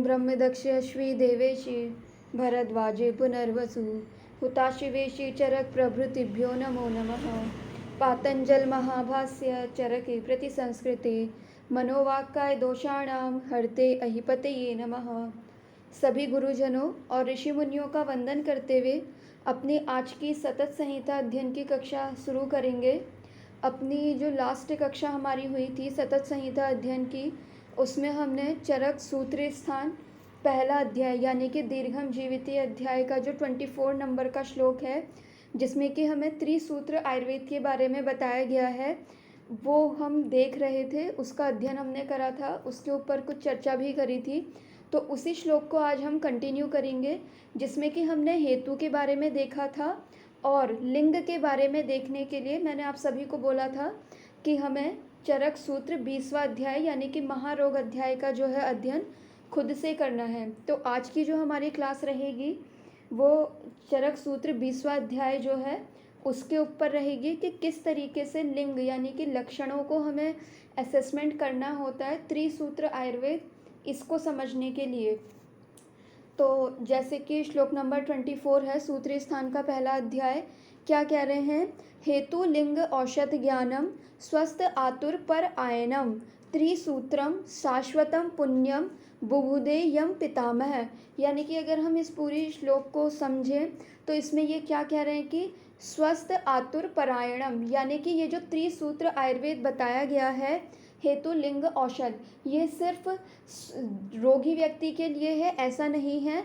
ब्रह्मदक्षश्वी देवेशी भरद्वाजे पुनर्वसु हुताशिवेशी चरक प्रभृतिभ्यो नमो नमः। पातंजल महाभाष्य चरके प्रतिसंस्कृते मनोवाक्काय दोषाणाम हरते अहिपतये नमः। सभी गुरुजनों और ऋषि मुनियों का वंदन करते हुए अपनी आज की सतत संहिता अध्ययन की कक्षा शुरू करेंगे। अपनी जो लास्ट कक्षा हमारी हुई थी सतत संहिता अध्ययन की, उसमें हमने चरक सूत्र स्थान पहला अध्याय यानी कि दीर्घम जीवितीय अध्याय का जो 24 नंबर का श्लोक है, जिसमें कि हमें त्रिसूत्र आयुर्वेद के बारे में बताया गया है, वो हम देख रहे थे। उसका अध्ययन हमने करा था, उसके ऊपर कुछ चर्चा भी करी थी। तो उसी श्लोक को आज हम कंटिन्यू करेंगे, जिसमें कि हमने हेतु के बारे में देखा था और लिंग के बारे में देखने के लिए मैंने आप सभी को बोला था कि हमें चरक सूत्र 20वां अध्याय यानी कि महारोग अध्याय का जो है अध्ययन खुद से करना है। तो आज की जो हमारी क्लास रहेगी वो चरक सूत्र 20वां अध्याय जो है उसके ऊपर रहेगी कि किस तरीके से लिंग यानी कि लक्षणों को हमें असेसमेंट करना होता है त्रिसूत्र आयुर्वेद, इसको समझने के लिए। तो जैसे कि श्लोक नंबर 24 है सूत्री स्थान का पहला अध्याय, क्या कह रहे हैं? हेतु लिंग औषध ज्ञानम स्वस्थ आतुर पर आयनम त्रिसूत्रम शाश्वतम पुण्यम बुभुदे यम पितामह। यानी कि अगर हम इस पूरी श्लोक को समझें तो इसमें ये क्या कह रहे हैं कि स्वस्थ आतुर परायणम, यानी कि ये जो त्रिसूत्र आयुर्वेद बताया गया है हेतु लिंग औषध, ये सिर्फ रोगी व्यक्ति के लिए है ऐसा नहीं है।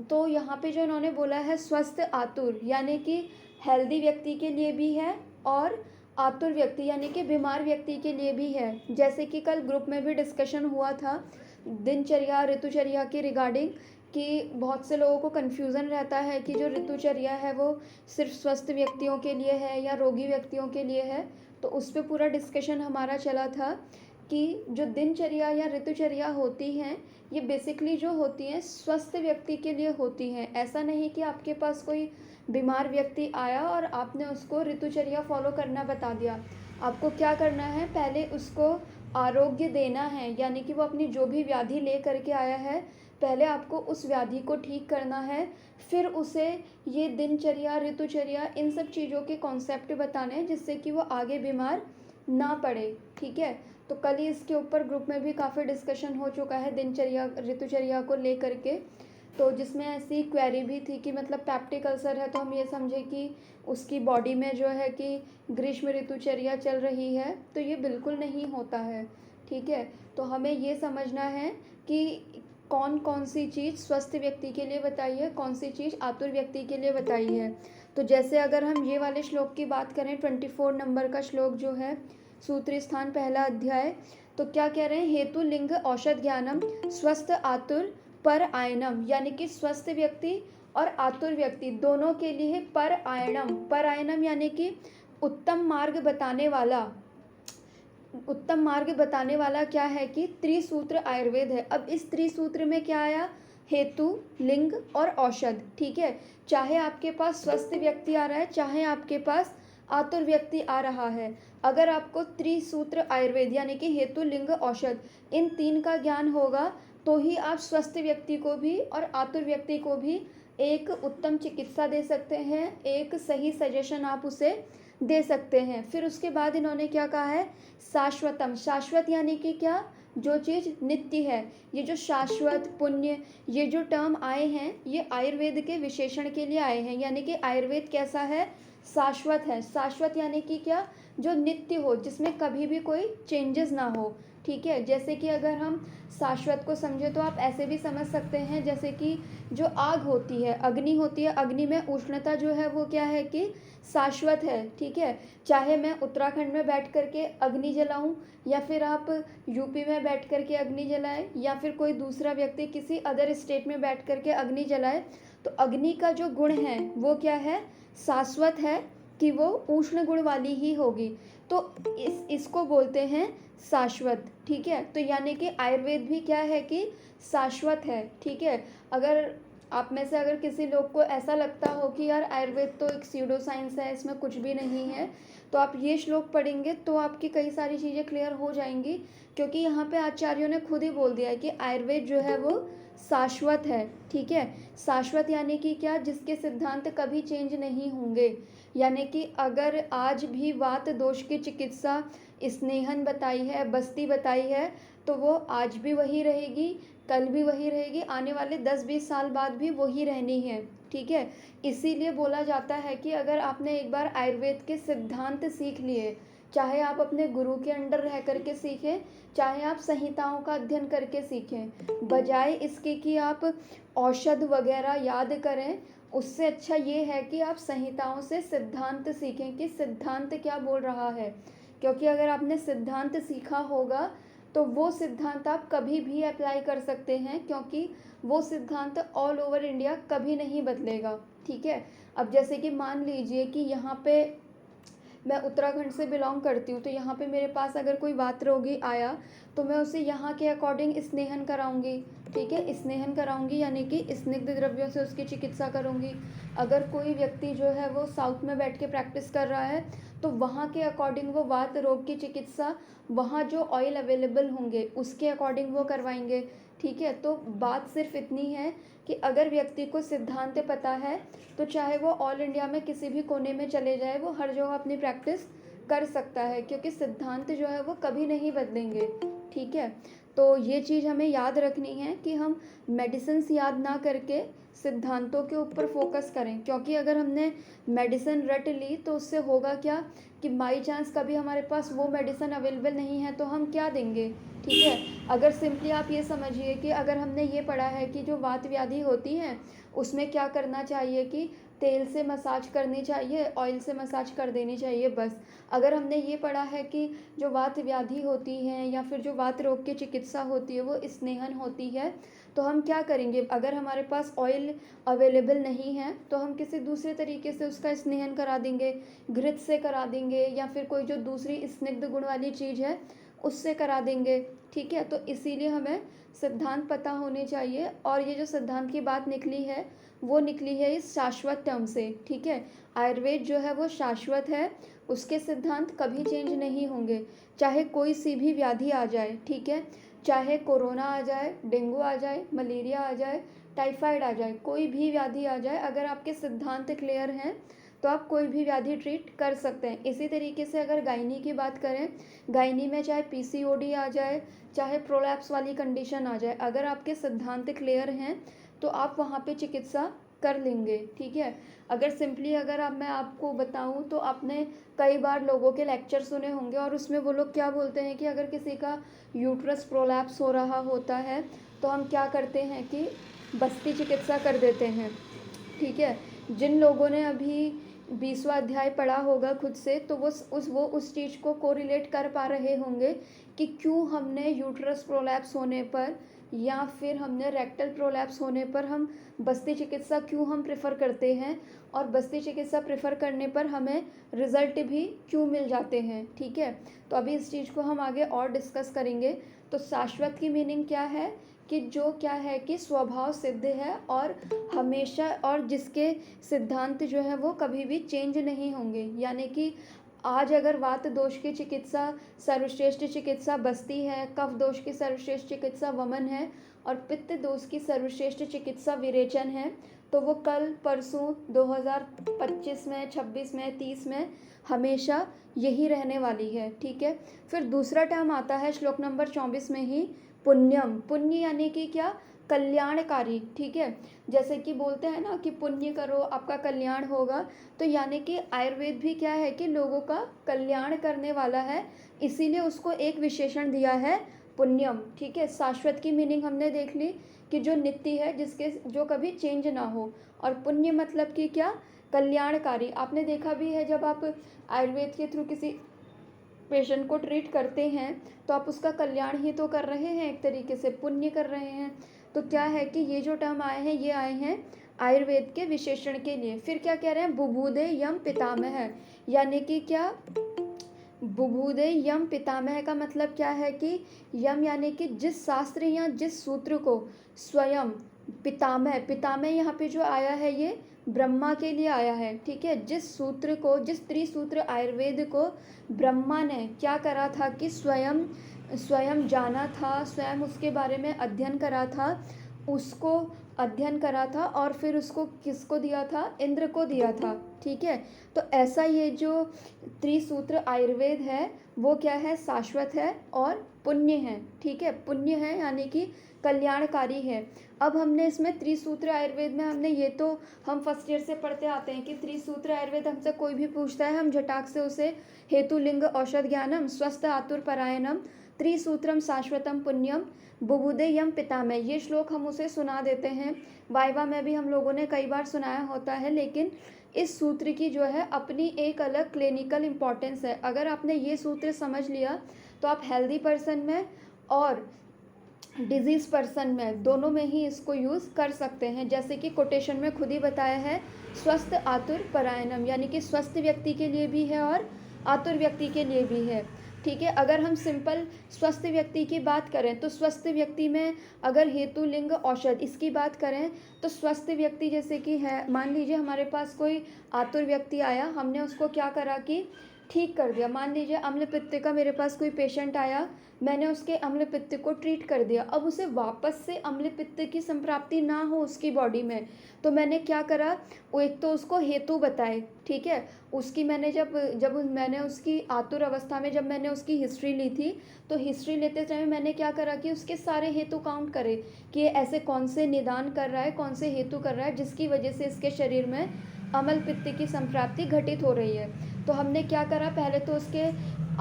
तो यहाँ पे जो इन्होंने बोला है स्वस्थ आतुर यानी कि हेल्दी व्यक्ति के लिए भी है और आतुर व्यक्ति यानी कि बीमार व्यक्ति के लिए भी है। जैसे कि कल ग्रुप में भी डिस्कशन हुआ था दिनचर्या ऋतुचर्या के रिगार्डिंग, कि बहुत से लोगों को कन्फ्यूज़न रहता है कि जो ऋतुचर्या है वो सिर्फ स्वस्थ व्यक्तियों के लिए है या रोगी व्यक्तियों के लिए है। तो उस पर पूरा डिस्कशन हमारा चला था कि जो दिनचर्या या ऋतुचर्या होती हैं ये बेसिकली जो होती हैं स्वस्थ व्यक्ति के लिए होती हैं। ऐसा नहीं कि आपके पास कोई बीमार व्यक्ति आया और आपने उसको ऋतुचर्या फॉलो करना बता दिया। आपको क्या करना है, पहले उसको आरोग्य देना है, यानी कि वो अपनी जो भी व्याधि ले करके आया है पहले आपको उस व्याधि को ठीक करना है, फिर उसे ये दिनचर्या ऋतुचर्या इन सब चीज़ों के कॉन्सेप्ट बताने हैं जिससे कि वो आगे बीमार ना पड़े। ठीक है, तो कल ही इसके ऊपर ग्रुप में भी काफ़ी डिस्कशन हो चुका है दिनचर्या ऋतुचर्या को ले करके। तो जिसमें ऐसी क्वेरी भी थी कि मतलब पैप्टिक अल्सर है तो हम ये समझे कि उसकी बॉडी में जो है कि ग्रीष्म ऋतुचर्या चल रही है, तो ये बिल्कुल नहीं होता है। ठीक है, तो हमें ये समझना है कि कौन कौन सी चीज़ स्वस्थ व्यक्ति के लिए बताई है, कौन सी चीज़ आतुर व्यक्ति के लिए बताई है। तो जैसे अगर हम ये वाले श्लोक की बात करें 24 नंबर का श्लोक जो है सूत्र स्थान पहला अध्याय, तो क्या कह रहे हैं? हेतु लिंग औषध ज्ञानम स्वस्थ आतुर पर आयनम, यानी कि स्वस्थ व्यक्ति और आतुर व्यक्ति दोनों के लिए पर आयनम। पर आयनम यानी कि उत्तम मार्ग बताने वाला। उत्तम मार्ग बताने वाला क्या है कि त्रिसूत्र आयुर्वेद है। अब इस त्रिसूत्र में क्या आया? हेतु लिंग और औषध। ठीक है, चाहे आपके पास स्वस्थ व्यक्ति आ रहा है चाहे आपके पास आतुर व्यक्ति आ रहा है, अगर आपको त्रिसूत्र आयुर्वेद यानी कि हेतु लिंग औषध इन तीन का ज्ञान होगा तो ही आप स्वस्थ व्यक्ति को भी और आतुर व्यक्ति को भी एक उत्तम चिकित्सा दे सकते हैं, एक सही सजेशन आप उसे दे सकते हैं। फिर उसके बाद इन्होंने क्या कहा है? शाश्वतम। शाश्वत यानी कि क्या? जो चीज़ नित्य है। ये जो शाश्वत पुण्य ये जो टर्म आए हैं ये आयुर्वेद के विशेषण के लिए आए हैं, यानी कि आयुर्वेद कैसा है? शाश्वत है। शाश्वत यानी कि क्या? जो नित्य हो, जिसमें कभी भी कोई चेंजेस ना हो। ठीक है, जैसे कि अगर हम शाश्वत को समझे तो आप ऐसे भी समझ सकते हैं जैसे कि जो आग होती है, अग्नि होती है, अग्नि में उष्णता जो है वो क्या है कि शाश्वत है। ठीक है, चाहे मैं उत्तराखंड में बैठ करके अग्नि जलाऊं या फिर आप यूपी में बैठ करके अग्नि जलाएं या फिर कोई दूसरा व्यक्ति किसी अदर स्टेट में बैठ करके अग्नि जलाए, तो अग्नि का जो गुण है वो क्या है? शाश्वत है कि वो उष्ण गुण वाली ही होगी। तो इसको बोलते हैं शाश्वत। ठीक है, तो यानी कि आयुर्वेद भी क्या है कि शाश्वत है। ठीक है, अगर आप में से अगर किसी लोग को ऐसा लगता हो कि यार आयुर्वेद तो एक स्यूडो साइंस है, इसमें कुछ भी नहीं है, तो आप ये श्लोक पढ़ेंगे तो आपकी कई सारी चीज़ें क्लियर हो जाएंगी। क्योंकि यहाँ पे आचार्यों ने खुद ही बोल दिया है कि आयुर्वेद जो है वो शाश्वत है। ठीक है, शाश्वत यानी कि क्या, जिसके सिद्धांत कभी चेंज नहीं होंगे। यानी कि अगर आज भी वात दोष की चिकित्सा स्नेहन बताई है, बस्ती बताई है, तो वो आज भी वही रहेगी, कल भी वही रहेगी, आने वाले 10-20 साल बाद भी वही रहनी है। ठीक है, इसीलिए बोला जाता है कि अगर आपने एक बार आयुर्वेद के सिद्धांत सीख लिए, चाहे आप अपने गुरु के अंडर रह करके सीखें, चाहे आप संहिताओं का अध्ययन करके सीखें, बजाय इसके कि आप औषध वगैरह याद करें, उससे अच्छा ये है कि आप संहिताओं से सिद्धांत सीखें कि सिद्धांत क्या बोल रहा है। क्योंकि अगर आपने सिद्धांत सीखा होगा तो वो सिद्धांत आप कभी भी अप्लाई कर सकते हैं, क्योंकि वो सिद्धांत ऑल ओवर इंडिया कभी नहीं बदलेगा। ठीक है, अब जैसे कि मान लीजिए कि यहाँ पे मैं उत्तराखंड से बिलोंग करती हूँ, तो यहाँ पे मेरे पास अगर कोई वात रोगी आया तो मैं उसे यहाँ के अकॉर्डिंग स्नेहन कराऊंगी। ठीक है, स्नेहन कराऊंगी यानी कि स्निग्ध द्रव्यों से उसकी चिकित्सा करूंगी। अगर कोई व्यक्ति जो है वो साउथ में बैठ के प्रैक्टिस कर रहा है तो वहाँ के अकॉर्डिंग वो वात रोग की चिकित्सा, वहाँ जो ऑयल अवेलेबल होंगे उसके अकॉर्डिंग वो करवाएंगे। ठीक है, तो बात सिर्फ इतनी है कि अगर व्यक्ति को सिद्धांत पता है तो चाहे वो ऑल इंडिया में किसी भी कोने में चले जाए, वो हर जगह अपनी प्रैक्टिस कर सकता है, क्योंकि सिद्धांत जो है वो कभी नहीं बदलेंगे। ठीक है, तो ये चीज़ हमें याद रखनी है कि हम मेडिसिन याद ना करके सिद्धांतों के ऊपर फोकस करें। क्योंकि अगर हमने मेडिसिन रट ली तो उससे होगा क्या कि बाई चांस कभी हमारे पास वो मेडिसिन अवेलेबल नहीं है तो हम क्या देंगे। ठीक है, अगर सिंपली आप ये समझिए कि अगर हमने ये पढ़ा है कि जो वात व्याधि होती है उसमें क्या करना चाहिए कि तेल से मसाज करनी चाहिए, ऑयल से मसाज कर देनी चाहिए, बस। अगर हमने ये पढ़ा है कि जो वात व्याधि होती है या फिर जो वात रोग की चिकित्सा होती है वो स्नेहन होती है, तो हम क्या करेंगे, अगर हमारे पास ऑयल अवेलेबल नहीं है तो हम किसी दूसरे तरीके से उसका स्नेहन करा देंगे, घृत से करा देंगे, या फिर कोई जो दूसरी स्निग्ध गुण वाली चीज़ है उससे करा देंगे। ठीक है, तो इसीलिए हमें सिद्धांत पता होने चाहिए। और ये जो सिद्धांत की बात निकली है वो निकली है इस शाश्वत टर्म से। ठीक है, आयुर्वेद जो है वो शाश्वत है, उसके सिद्धांत कभी चेंज नहीं होंगे, चाहे कोई सी भी व्याधि आ जाए। ठीक है, चाहे कोरोना आ जाए, डेंगू आ जाए, मलेरिया आ जाए, टाइफाइड आ जाए, कोई भी व्याधि आ जाए, अगर आपके सिद्धांत क्लियर हैं तो आप कोई भी व्याधि ट्रीट कर सकते हैं। इसी तरीके से अगर गायनी की बात करें, गायनी में चाहे पीसीओडी आ जाए, चाहे प्रोलैप्स वाली कंडीशन आ जाए, अगर आपके सिद्धांत क्लियर हैं तो आप वहाँ पे चिकित्सा कर लेंगे। ठीक है, अगर सिंपली अगर मैं आपको बताऊं तो आपने कई बार लोगों के लेक्चर सुने होंगे और उसमें वो लोग क्या बोलते हैं कि अगर किसी का यूट्रस प्रोलैप्स हो रहा होता है तो हम क्या करते हैं कि बस्ती चिकित्सा कर देते हैं। ठीक है, जिन लोगों ने अभी 20वां अध्याय पढ़ा होगा खुद से, तो वो उस चीज़ को कोरिलेट कर पा रहे होंगे कि क्यों हमने यूट्रस प्रोलैप्स होने पर या फिर हमने रेक्टल प्रोलैप्स होने पर हम बस्ती चिकित्सा क्यों हम प्रेफर करते हैं, और बस्ती चिकित्सा प्रेफर करने पर हमें रिज़ल्ट भी क्यों मिल जाते हैं। ठीक है, तो अभी इस चीज़ को हम आगे और डिस्कस करेंगे। तो शाश्वत की मीनिंग क्या है कि जो क्या है कि स्वभाव सिद्ध है और हमेशा, और जिसके सिद्धांत जो है वो कभी भी चेंज नहीं होंगे। यानी कि आज अगर वात दोष की चिकित्सा सर्वश्रेष्ठ चिकित्सा बस्ती है, कफ दोष की सर्वश्रेष्ठ चिकित्सा वमन है, और पित्त दोष की सर्वश्रेष्ठ चिकित्सा विरेचन है, तो वो कल परसों 2025 में, 26 में, 30 में हमेशा यही रहने वाली है। ठीक है, फिर दूसरा टर्म आता है श्लोक नंबर 24 में ही, पुण्यम। पुण्य यानी कि क्या, कल्याणकारी। ठीक है, जैसे कि बोलते हैं ना कि पुण्य करो आपका कल्याण होगा, तो यानी कि आयुर्वेद भी क्या है कि लोगों का कल्याण करने वाला है, इसीलिए उसको एक विशेषण दिया है पुण्यम। ठीक है, शाश्वत की मीनिंग हमने देख ली कि जो नित्य है, जिसके जो कभी चेंज ना हो, और पुण्य मतलब कि क्या, कल्याणकारी। आपने देखा भी है जब आप आयुर्वेद के थ्रू किसी पेशेंट को ट्रीट करते हैं तो आप उसका कल्याण ही तो कर रहे हैं, एक तरीके से पुण्य कर रहे हैं। तो क्या है कि ये जो टर्म आए हैं ये आए हैं आयुर्वेद के विशेषण के लिए। फिर क्या कह रहे हैं, बुभुदे यम पितामह, यानी कि क्या, बुभुदे यम पितामह का मतलब क्या है कि यम यानी कि जिस शास्त्र या जिस सूत्र को स्वयं पितामह, पितामह यहाँ पे जो आया है ये ब्रह्मा के लिए आया है, ठीक है। जिस सूत्र को, जिस त्रिसूत्र आयुर्वेद को ब्रह्मा ने क्या करा था कि स्वयं स्वयं जाना था, स्वयं उसके बारे में अध्ययन करा था, उसको अध्ययन करा था और फिर उसको किसको दिया था, इंद्र को दिया था, ठीक है। तो ऐसा ये जो त्रिसूत्र आयुर्वेद है वो क्या है, शाश्वत है और पुण्य है, ठीक है। पुण्य है यानी कि कल्याणकारी है। अब हमने इसमें त्रिसूत्र आयुर्वेद में हमने ये तो हम फर्स्ट ईयर से पढ़ते आते हैं कि त्रिसूत्र आयुर्वेद हमसे कोई भी पूछता है हम झटाक से उसे हेतु लिंग औषध ज्ञानम स्वस्थ आतुर परायणम त्रिसूत्रम शाश्वतम पुण्यम बुबुदे यम पितामह, ये श्लोक हम उसे सुना देते हैं। वाइवा में भी हम लोगों ने कई बार सुनाया होता है, लेकिन इस सूत्र की जो है अपनी एक अलग क्लिनिकल इम्पॉर्टेंस है। अगर आपने ये सूत्र समझ लिया तो आप हेल्दी पर्सन में और डिजीज़ पर्सन में दोनों में ही इसको यूज़ कर सकते हैं। जैसे कि कोटेशन में खुद ही बताया है, स्वस्थ आतुर परायणम, यानी कि स्वस्थ व्यक्ति के लिए भी है और आतुर व्यक्ति के लिए भी है, ठीक है। अगर हम सिंपल स्वस्थ व्यक्ति की बात करें तो स्वस्थ व्यक्ति में अगर हेतु लिंग औषध इसकी बात करें तो स्वस्थ व्यक्ति जैसे कि है, मान लीजिए हमारे पास कोई आतुर व्यक्ति आया, हमने उसको क्या करा कि ठीक कर दिया। मान लीजिए अम्ल पित्त का मेरे पास कोई पेशेंट आया, मैंने उसके अम्ल पित्त को ट्रीट कर दिया, अब उसे वापस से अम्ल पित्त की संप्राप्ति ना हो उसकी बॉडी में, तो मैंने क्या करा, वो एक तो उसको हेतु बताए, ठीक है। उसकी मैंने जब जब मैंने उसकी आतुर अवस्था में जब मैंने उसकी हिस्ट्री ली थी, तो हिस्ट्री लेते समय मैंने क्या करा कि उसके सारे हेतु काउंट करे कि ये ऐसे कौन से निदान कर रहा है, कौन से हेतु कर रहा है जिसकी वजह से इसके शरीर में अम्ल पित्त की संप्राप्ति घटित हो रही है। तो हमने क्या करा, पहले तो उसके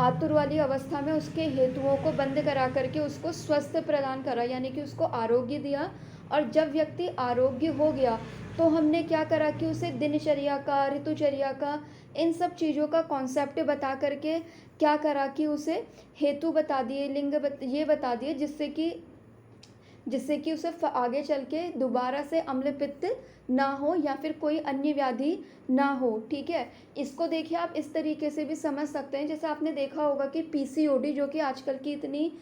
आतुर वाली अवस्था में उसके हेतुओं को बंद करा करके उसको स्वस्थ प्रदान करा, यानी कि उसको आरोग्य दिया। और जब व्यक्ति आरोग्य हो गया तो हमने क्या करा कि उसे दिनचर्या का, ऋतुचर्या का, इन सब चीज़ों का कॉन्सेप्ट बता करके क्या करा कि उसे हेतु बता दिए, ये बता दिए जिससे कि उसे आगे चल के दोबारा से अम्ल पित्त ना हो या फिर कोई अन्य व्याधि ना हो, ठीक है। इसको देखिए आप इस तरीके से भी समझ सकते हैं, जैसे आपने देखा होगा कि पीसीओडी जो कि आजकल की इतनी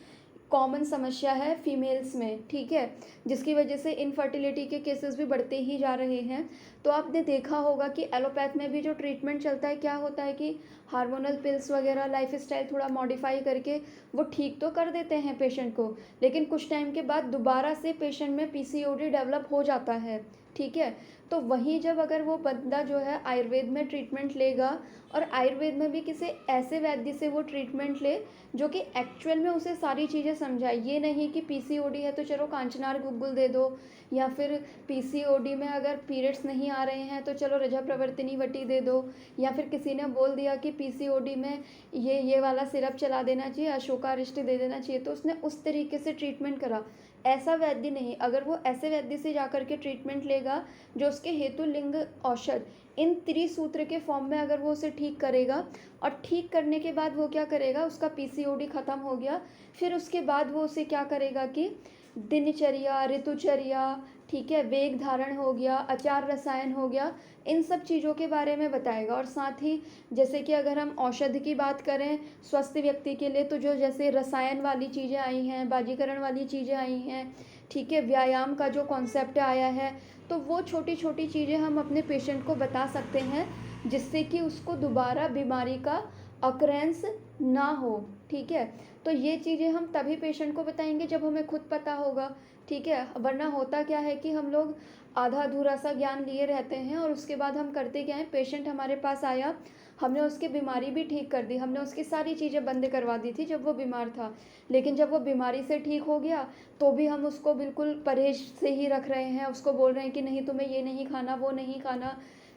कॉमन समस्या है फीमेल्स में, ठीक है, जिसकी वजह से इनफर्टिलिटी के केसेस भी बढ़ते ही जा रहे हैं। तो आपने देखा होगा कि एलोपैथ में भी जो ट्रीटमेंट चलता है क्या होता है कि हार्मोनल पिल्स वगैरह, लाइफस्टाइल थोड़ा मॉडिफाई करके वो ठीक तो कर देते हैं पेशेंट को, लेकिन कुछ टाइम के बाद दोबारा से पेशेंट में पीसीओडी डेवलप हो जाता है, ठीक है। तो वहीं जब अगर वो बंदा जो है आयुर्वेद में ट्रीटमेंट लेगा और आयुर्वेद में भी किसी ऐसे वैद्य से वो ट्रीटमेंट ले जो कि एक्चुअल में उसे सारी चीज़ें समझाए, ये नहीं कि पीसीओडी है तो चलो कांचनार गुग्गुल दे दो, या फिर पीसीओडी में अगर पीरियड्स नहीं आ रहे हैं तो चलो रजा प्रवर्तिनी वटी दे दो, या फिर किसी ने बोल दिया कि पीसीओडी में ये वाला सिरप चला देना चाहिए, अशोकारिष्ट दे देना चाहिए, तो उसने उस तरीके से ट्रीटमेंट करा। ऐसा वैद्य नहीं, अगर वो ऐसे वैद्य से जाकर के ट्रीटमेंट लेगा जो उसके हेतु लिंग औषध इन त्रिसूत्र के फॉर्म में अगर वो उसे ठीक करेगा, और ठीक करने के बाद वो क्या करेगा, उसका पीसीओडी ख़त्म हो गया, फिर उसके बाद वो उसे क्या करेगा कि दिनचर्या, ऋतुचर्या, ठीक है, वेग धारण हो गया, आचार रसायन हो गया, इन सब चीज़ों के बारे में बताएगा। और साथ ही जैसे कि अगर हम औषधि की बात करें स्वस्थ व्यक्ति के लिए, तो जो जैसे रसायन वाली चीज़ें आई हैं, बाजीकरण वाली चीज़ें आई हैं, ठीक है, व्यायाम का जो कॉन्सेप्ट आया है, तो वो छोटी छोटी चीज़ें हम अपने पेशेंट को बता सकते हैं जिससे कि उसको दोबारा बीमारी का अक्रेंस ना हो, ठीक है। तो ये चीज़ें हम तभी पेशेंट को बताएंगे जब हमें खुद पता होगा, ठीक है। वरना होता क्या है कि हम लोग आधा अधूरा सा ज्ञान लिए रहते हैं और उसके बाद हम करते क्या है, पेशेंट हमारे पास आया, हमने उसकी बीमारी भी ठीक कर दी, हमने उसकी सारी चीज़ें बंद करवा दी थी जब वो बीमार था, लेकिन जब वो बीमारी से ठीक हो गया तो भी हम उसको बिल्कुल परहेज से ही रख रहे हैं, उसको बोल रहे हैं कि नहीं तुम्हें ये नहीं खाना, वो नहीं खाना।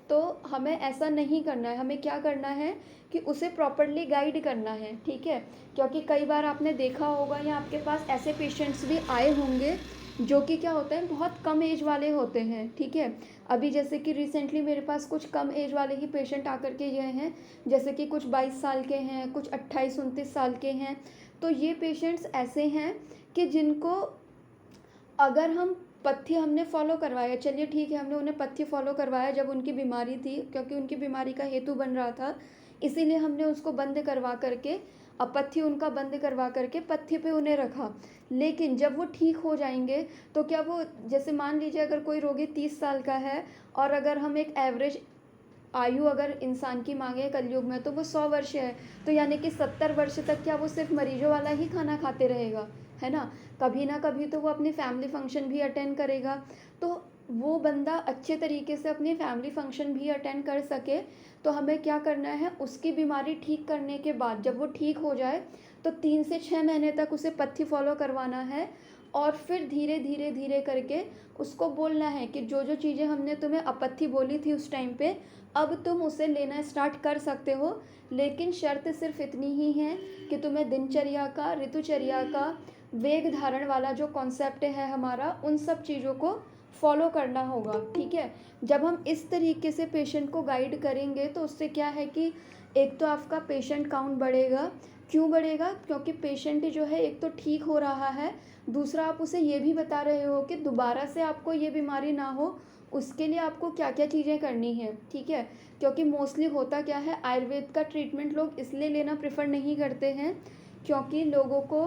तो हमें ऐसा नहीं करना है, हमें क्या करना है कि उसे प्रॉपरली गाइड करना है, ठीक है। क्योंकि कई बार आपने देखा होगा या आपके पास ऐसे पेशेंट्स भी आए होंगे जो कि क्या होता है, बहुत कम एज वाले होते हैं, ठीक है। अभी जैसे कि रिसेंटली मेरे पास कुछ कम एज वाले ही पेशेंट आकर के गए हैं, जैसे कि कुछ 22 साल के हैं, कुछ 28-29 साल के हैं। तो ये पेशेंट्स ऐसे हैं कि जिनको अगर हम पथ्य हमने फॉलो करवाया, चलिए ठीक है, हमने उन्हें पथ्य फॉलो करवाया जब उनकी बीमारी थी, क्योंकि उनकी बीमारी का हेतु बन रहा था, इसीलिए हमने उसको बंद करवा करके अपथ्य उनका बंद करवा करके पथ्य पे उन्हें रखा। लेकिन जब वो ठीक हो जाएंगे तो क्या वो, जैसे मान लीजिए अगर कोई रोगी 30 साल का है और अगर हम एक एवरेज आयु अगर इंसान की मांगे कलयुग में तो वो 100 वर्ष है, तो यानी कि 70 वर्ष तक क्या वो सिर्फ मरीजों वाला ही खाना खाते रहेगा, है ना कभी तो वो अपनी फैमिली फंक्शन भी अटेंड करेगा। तो वो बंदा अच्छे तरीके से अपनी फैमिली फंक्शन भी अटेंड कर सके तो हमें क्या करना है, उसकी बीमारी ठीक करने के बाद जब वो ठीक हो जाए तो 3 से 6 महीने तक उसे पथ्य फॉलो करवाना है। और फिर धीरे धीरे धीरे करके उसको बोलना है कि जो जो चीज़ें हमने तुम्हें अपथ्य बोली थी उस टाइम पे, अब तुम उसे लेना स्टार्ट कर सकते हो। लेकिन शर्त सिर्फ इतनी ही है कि तुम्हें दिनचर्या का, ऋतुचर्या का, वेग धारण वाला जो कॉन्सेप्ट है हमारा, उन सब चीज़ों को फॉलो करना होगा, ठीक है। जब हम इस तरीके से पेशेंट को गाइड करेंगे तो उससे क्या है कि एक तो आपका पेशेंट काउंट बढ़ेगा। क्यों बढ़ेगा? क्योंकि पेशेंट जो है एक तो ठीक हो रहा है, दूसरा आप उसे ये भी बता रहे हो कि दोबारा से आपको ये बीमारी ना हो उसके लिए आपको क्या क्या चीज़ें करनी है, ठीक है। क्योंकि मोस्टली होता क्या है, आयुर्वेद का ट्रीटमेंट लोग इसलिए लेना प्रेफर नहीं करते हैं क्योंकि लोगों को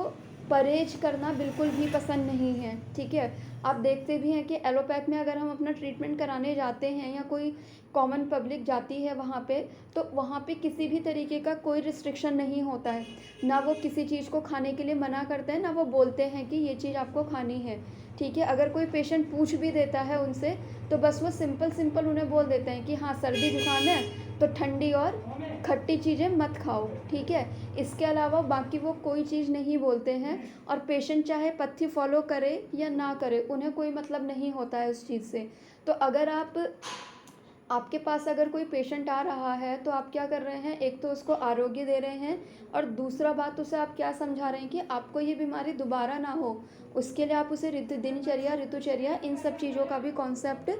परहेज करना बिल्कुल भी पसंद नहीं है, ठीक है। आप देखते भी हैं कि एलोपैथ में अगर हम अपना ट्रीटमेंट कराने जाते हैं या कोई कॉमन पब्लिक जाती है वहाँ पे, तो वहाँ पे किसी भी तरीके का कोई रिस्ट्रिक्शन नहीं होता है। ना वो किसी चीज़ को खाने के लिए मना करते हैं, ना वो बोलते हैं कि ये चीज़ आपको खानी है, ठीक है। अगर कोई पेशेंट पूछ भी देता है उनसे तो बस वो सिंपल उन्हें बोल देते हैं कि हाँ सर्दी जुकाम है तो ठंडी और खट्टी चीज़ें मत खाओ, ठीक है। इसके अलावा बाकी वो कोई चीज़ नहीं बोलते हैं। और पेशेंट चाहे पथ्य फॉलो करे या ना करे, उन्हें कोई मतलब नहीं होता है उस चीज़ से। तो अगर आपके पास अगर कोई पेशेंट आ रहा है तो आप क्या कर रहे हैं, एक तो उसको आरोग्य दे रहे हैं और दूसरा बात उसे आप क्या समझा रहे हैं कि आपको ये बीमारी दोबारा ना हो, उसके लिए आप उसे दिनचर्या, ऋतुचर्या, इन सब चीज़ों का भी कॉन्सेप्ट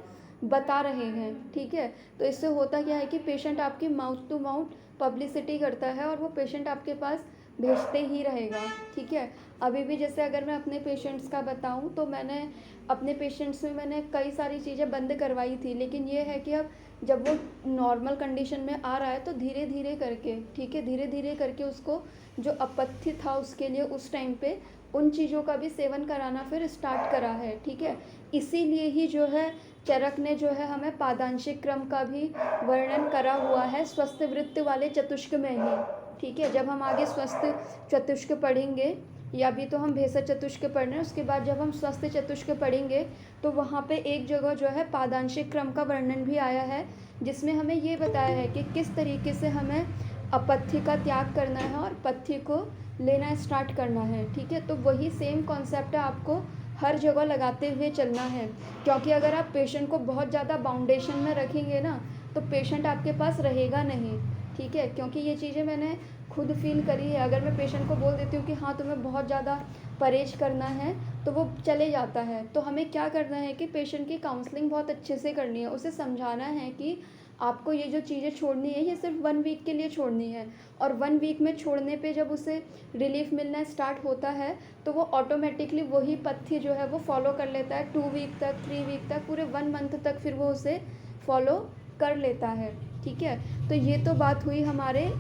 बता रहे हैं, ठीक है। तो इससे होता क्या है कि पेशेंट आपकी माउथ टू माउथ पब्लिसिटी करता है और वो पेशेंट आपके पास भेजते ही रहेगा, ठीक है। अभी भी जैसे अगर मैं अपने पेशेंट्स का बताऊं तो मैंने अपने पेशेंट्स में मैंने कई सारी चीज़ें बंद करवाई थी, लेकिन ये है कि अब जब वो नॉर्मल कंडीशन में आ रहा है तो धीरे धीरे करके, ठीक है, धीरे धीरे करके उसको जो अपथ्य था उसके लिए उस टाइम पे उन चीज़ों का भी सेवन कराना फिर स्टार्ट करा है, ठीक है। इसीलिए ही जो है चरक ने जो है हमें पादांशिक क्रम का भी वर्णन करा हुआ है स्वस्थ वृत्त वाले चतुष्क में ही, ठीक है। जब हम आगे स्वस्थ चतुष्क पढ़ेंगे, या भी तो हम भेषज चतुष्क पढ़ रहे हैं, उसके बाद जब हम स्वस्थ चतुष्क पढ़ेंगे तो वहाँ पे एक जगह जो है पादांशिक क्रम का वर्णन भी आया है जिसमें हमें ये बताया है कि किस तरीके से हमें अपथ्य का त्याग करना है और पथ्य को लेना स्टार्ट करना है, ठीक है। तो वही सेम कॉन्सेप्ट आपको हर जगह लगाते हुए चलना है, क्योंकि अगर आप पेशेंट को बहुत ज़्यादा बाउंडेशन में रखेंगे ना तो पेशेंट आपके पास रहेगा नहीं, ठीक है। क्योंकि ये चीज़ें मैंने खुद फील करी है। अगर मैं पेशेंट को बोल देती हूँ कि हाँ तुम्हें बहुत ज़्यादा परहेज करना है तो वो चले जाता है। तो हमें क्या करना है कि पेशेंट की काउंसलिंग बहुत अच्छे से करनी है, उसे समझाना है कि आपको ये जो चीज़ें छोड़नी है ये सिर्फ 1 वीक के लिए छोड़नी है। और 1 वीक में छोड़ने पे जब उसे रिलीफ मिलना स्टार्ट होता है तो वो ऑटोमेटिकली वही पथ्य जो है वो फॉलो कर लेता है 2 वीक तक, 3 वीक तक, पूरे 1 मंथ तक फिर वो उसे फॉलो कर लेता है, ठीक है। तो ये तो बात हुई हमारे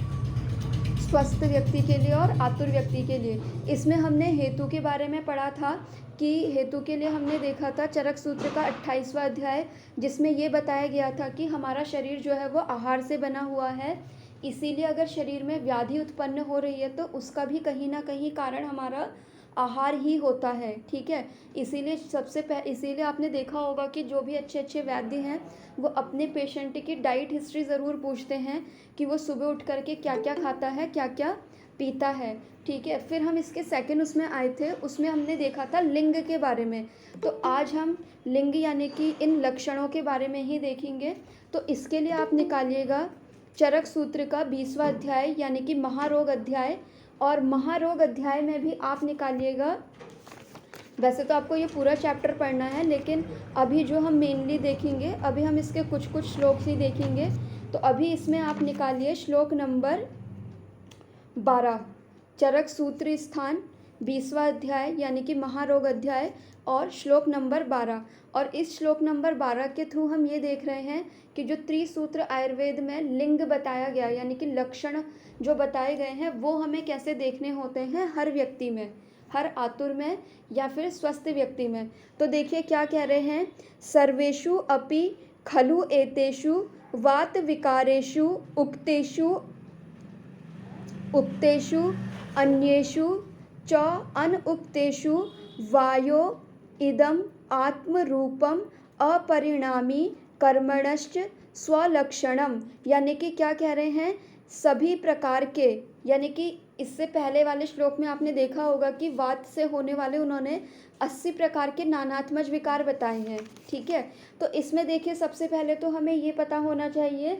स्वस्थ व्यक्ति के लिए और आतुर व्यक्ति के लिए। इसमें हमने हेतु के बारे में पढ़ा था कि हेतु के लिए हमने देखा था चरक सूत्र का 28वां अध्याय, जिसमें ये बताया गया था कि हमारा शरीर जो है वो आहार से बना हुआ है, इसीलिए अगर शरीर में व्याधि उत्पन्न हो रही है तो उसका भी कहीं ना कहीं कारण हमारा आहार ही होता है, ठीक है। इसीलिए आपने देखा होगा कि जो भी अच्छे अच्छे वैद्य हैं वो अपने पेशेंट की डाइट हिस्ट्री ज़रूर पूछते हैं कि वो सुबह उठ करके क्या क्या खाता है, क्या क्या पीता है, ठीक है। फिर हम इसके सेकंड उसमें आए थे, उसमें हमने देखा था लिंग के बारे में। तो आज हम लिंग यानी कि इन लक्षणों के बारे में ही देखेंगे। तो इसके लिए आप निकालिएगा चरक सूत्र का 20वां अध्याय यानी कि महारोग अध्याय, और महारोग अध्याय में भी आप निकालिएगा, वैसे तो आपको ये पूरा चैप्टर पढ़ना है लेकिन अभी जो हम मेनली देखेंगे, अभी हम इसके कुछ कुछ श्लोक ही देखेंगे। तो अभी इसमें आप निकालिए श्लोक नंबर 12, चरक सूत्र स्थान 20वां अध्याय यानी कि महारोग अध्याय और श्लोक नंबर 12। और इस श्लोक नंबर 12 के थ्रू हम ये देख रहे हैं कि जो त्रिसूत्र आयुर्वेद में लिंग बताया गया यानी कि लक्षण जो बताए गए हैं वो हमें कैसे देखने होते हैं हर व्यक्ति में, हर आतुर में या फिर स्वस्थ व्यक्ति में। तो देखिए क्या कह रहे हैं, सर्वेषु अपि खलु एतेषु वात विकारेषु उक्तेषु अन्येषु च अनुक्तेषु वायो इदम आत्मरूपम अपरिणामी कर्मणश्च स्वलक्षणम। यानी कि क्या कह रहे हैं, सभी प्रकार के, यानी कि इससे पहले वाले श्लोक में आपने देखा होगा कि वात से होने वाले उन्होंने 80 प्रकार के नानात्मज विकार बताए हैं। ठीक है, तो इसमें देखिए सबसे पहले तो हमें ये पता होना चाहिए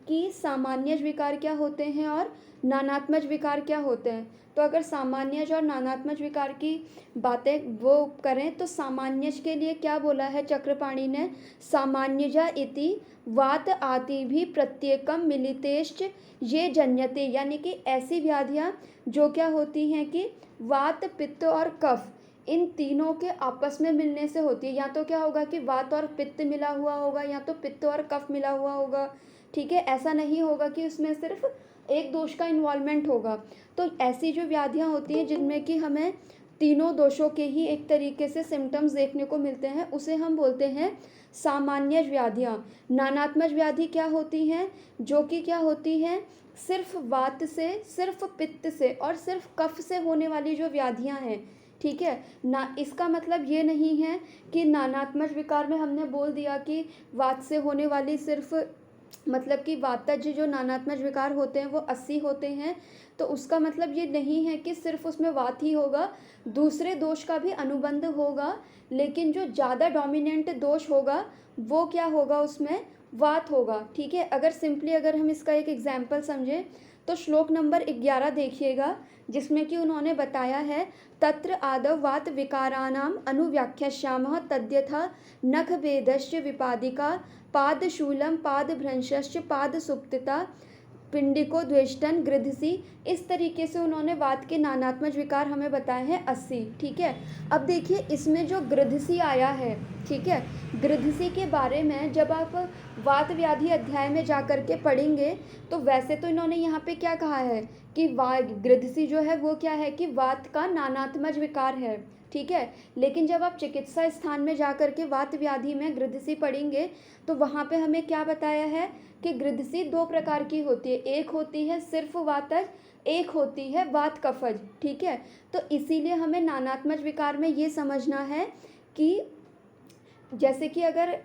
कि सामान्यज विकार क्या होते हैं और नानात्मज विकार क्या होते हैं। तो अगर सामान्यज और नानात्मज विकार की बातें वो करें तो सामान्यज के लिए क्या बोला है चक्रपाणि ने, सामान्यजा इति वात आदि भी प्रत्येकम मिलितेश्च ये जन्यते। यानी कि ऐसी व्याधियाँ जो क्या होती हैं कि वात पित्त और कफ इन तीनों के आपस में मिलने से होती है। या तो क्या होगा कि वात और पित्त मिला हुआ होगा या तो पित्त और कफ मिला हुआ होगा। ठीक है, ऐसा नहीं होगा कि उसमें सिर्फ एक दोष का इन्वॉल्वमेंट होगा। तो ऐसी जो व्याधियाँ होती हैं जिनमें कि हमें तीनों दोषों के ही एक तरीके से सिम्टम्स देखने को मिलते हैं उसे हम बोलते हैं सामान्य व्याधियाँ। नानात्मज व्याधि क्या होती हैं, जो कि क्या होती हैं सिर्फ वात से, सिर्फ पित्त से और सिर्फ कफ से होने वाली जो व्याधियाँ हैं। ठीक है ना, इसका मतलब ये नहीं है कि नानात्मज विकार में हमने बोल दिया कि वात से होने वाली सिर्फ, मतलब कि वातज जो नानात्मज विकार होते हैं वो 80 होते हैं। तो उसका मतलब ये नहीं है कि सिर्फ उसमें वात ही होगा, दूसरे दोष का भी अनुबंध होगा, लेकिन जो ज़्यादा डोमिनेंट दोष होगा वो क्या होगा, उसमें वात होगा। ठीक है, अगर सिंपली अगर हम इसका एक एग्जाम्पल समझें तो श्लोक नंबर 11 देखिएगा जिसमें कि उन्होंने बताया है, तत्र आदव वात विकाराणाम अनुव्याख्यास्यामः तद्यथा नखभेदश्च विपादिका पादशूलम पादभ्रंशश्च पादसुप्तिता पिंडिको द्वेष्टन गृधसी। इस तरीके से उन्होंने वात के नानात्मज विकार हमें बताए हैं 80। ठीक है, अब देखिए इसमें जो गृधसी आया है, ठीक है, गृधसी के बारे में जब आप वात व्याधि अध्याय में जा कर के पढ़ेंगे तो वैसे तो इन्होंने यहाँ पे क्या कहा है कि गृधसी जो है वो क्या है कि वात का नानात्मज विकार है। ठीक है, लेकिन जब आप चिकित्सा स्थान में जा कर के वात व्याधि में गृधसी पढ़ेंगे तो वहाँ पे हमें क्या बताया है कि गृधसी 2 प्रकार की होती है, एक होती है सिर्फ वातज, एक होती है वात कफज। ठीक है, तो इसीलिए हमें नानात्मज विकार में ये समझना है कि जैसे कि अगर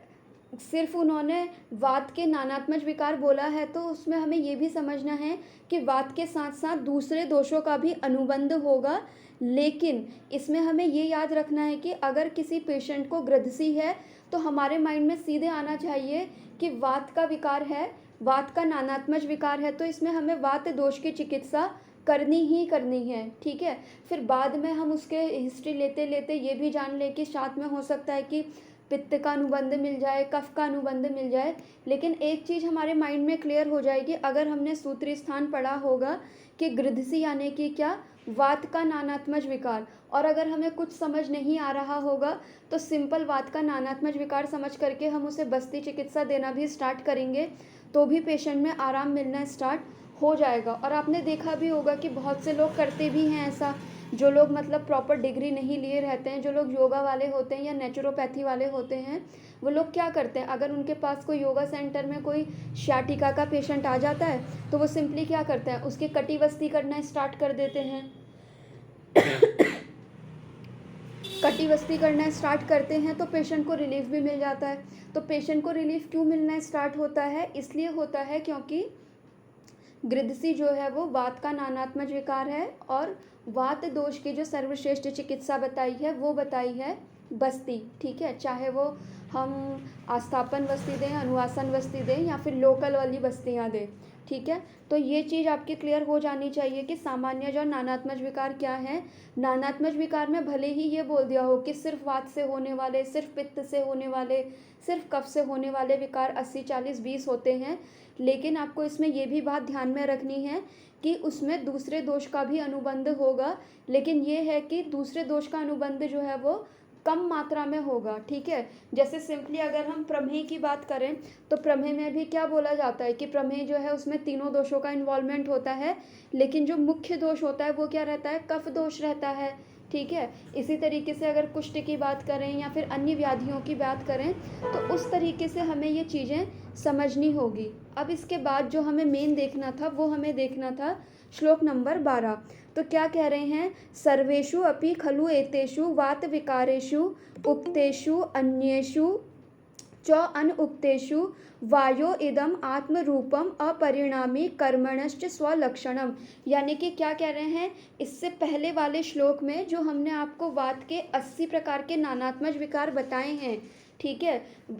सिर्फ उन्होंने वात के नानात्मज विकार बोला है तो उसमें हमें ये भी समझना है कि वात के साथ साथ दूसरे दोषों का भी अनुबंध होगा। लेकिन इसमें हमें ये याद रखना है कि अगर किसी पेशेंट को गृधसी है तो हमारे माइंड में सीधे आना चाहिए कि वात का विकार है, वात का नानात्मज विकार है, तो इसमें हमें वात दोष की चिकित्सा करनी ही करनी है। ठीक है, फिर बाद में हम उसके हिस्ट्री लेते लेते ये भी जान ले कि साथ में हो सकता है कि पित्त का अनुबंध मिल जाए, कफ का अनुबंध मिल जाए। लेकिन एक चीज़ हमारे माइंड में क्लियर हो जाएगी अगर हमने सूत्री स्थान पढ़ा होगा कि गृधसी यानी कि क्या, वात का नानात्मज विकार। और अगर हमें कुछ समझ नहीं आ रहा होगा तो सिंपल वात का नानात्मज विकार समझ करके हम उसे बस्ती चिकित्सा देना भी स्टार्ट करेंगे तो भी पेशेंट में आराम मिलना स्टार्ट हो जाएगा। और आपने देखा भी होगा कि बहुत से लोग करते भी हैं ऐसा, जो लोग मतलब प्रॉपर डिग्री नहीं लिए रहते हैं, जो लोग योगा वाले होते हैं या नेचुरोपैथी वाले होते हैं, वो लोग क्या करते हैं, अगर उनके पास कोई योगा सेंटर में कोई शाटिका का पेशेंट आ जाता है तो वो सिंपली क्या करते हैं, उसकी कटिबस्ती करना स्टार्ट कर देते हैं कटिबस्ती करना स्टार्ट करते हैं तो पेशेंट को रिलीफ भी मिल जाता है। तो पेशेंट को रिलीफ क्यों मिलना स्टार्ट होता है, इसलिए होता है क्योंकि गृधसी जो है वो वात का नानात्मज विकार है और वात दोष की जो सर्वश्रेष्ठ चिकित्सा बताई है वो बताई है बस्ती। ठीक है, चाहे वो हम आस्थापन बस्ती दें, अनुवासन बस्ती दें या फिर लोकल वाली बस्तियां दें। ठीक है, तो ये चीज़ आपकी क्लियर हो जानी चाहिए कि सामान्य और नानात्मज विकार क्या है। नानात्मज विकार में भले ही ये बोल दिया हो कि सिर्फ वात से होने वाले, सिर्फ पित्त से होने वाले, सिर्फ कफ से होने वाले विकार 80, 40, 20 होते हैं, लेकिन आपको इसमें ये भी बात ध्यान में रखनी है कि उसमें दूसरे दोष का भी अनुबंध होगा, लेकिन ये है कि दूसरे दोष का अनुबंध जो है वो कम मात्रा में होगा, ठीक है। जैसे सिंपली अगर हम प्रमेय की बात करें तो प्रमेय में भी क्या बोला जाता है कि प्रमेय जो है उसमें तीनों दोषों का इन्वॉल्वमेंट होता है, लेकिन जो मुख्य दोष होता है वो क्या रहता है, कफ दोष रहता है, ठीक है। इसी तरीके से अगर कुष्ठ की बात करें या फिर अन्य व्याधियों की बात करें तो उस तरीके से हमें ये चीज़ें समझनी होगी। अब इसके बाद जो हमें मेन देखना था वो हमें देखना था श्लोक नंबर 12। तो क्या कह रहे हैं, सर्वेषु अपि खलु एतेषु वात विकारेषु उक्तेषु अन्येषु च अनुक्तेषु वायो इदम आत्मरूपम अपरिणामी कर्मणश्च स्वलक्षणम। यानी कि क्या कह रहे हैं, इससे पहले वाले श्लोक में जो हमने आपको वात के 80 प्रकार के नानात्मज विकार बताए हैं, ठीक है,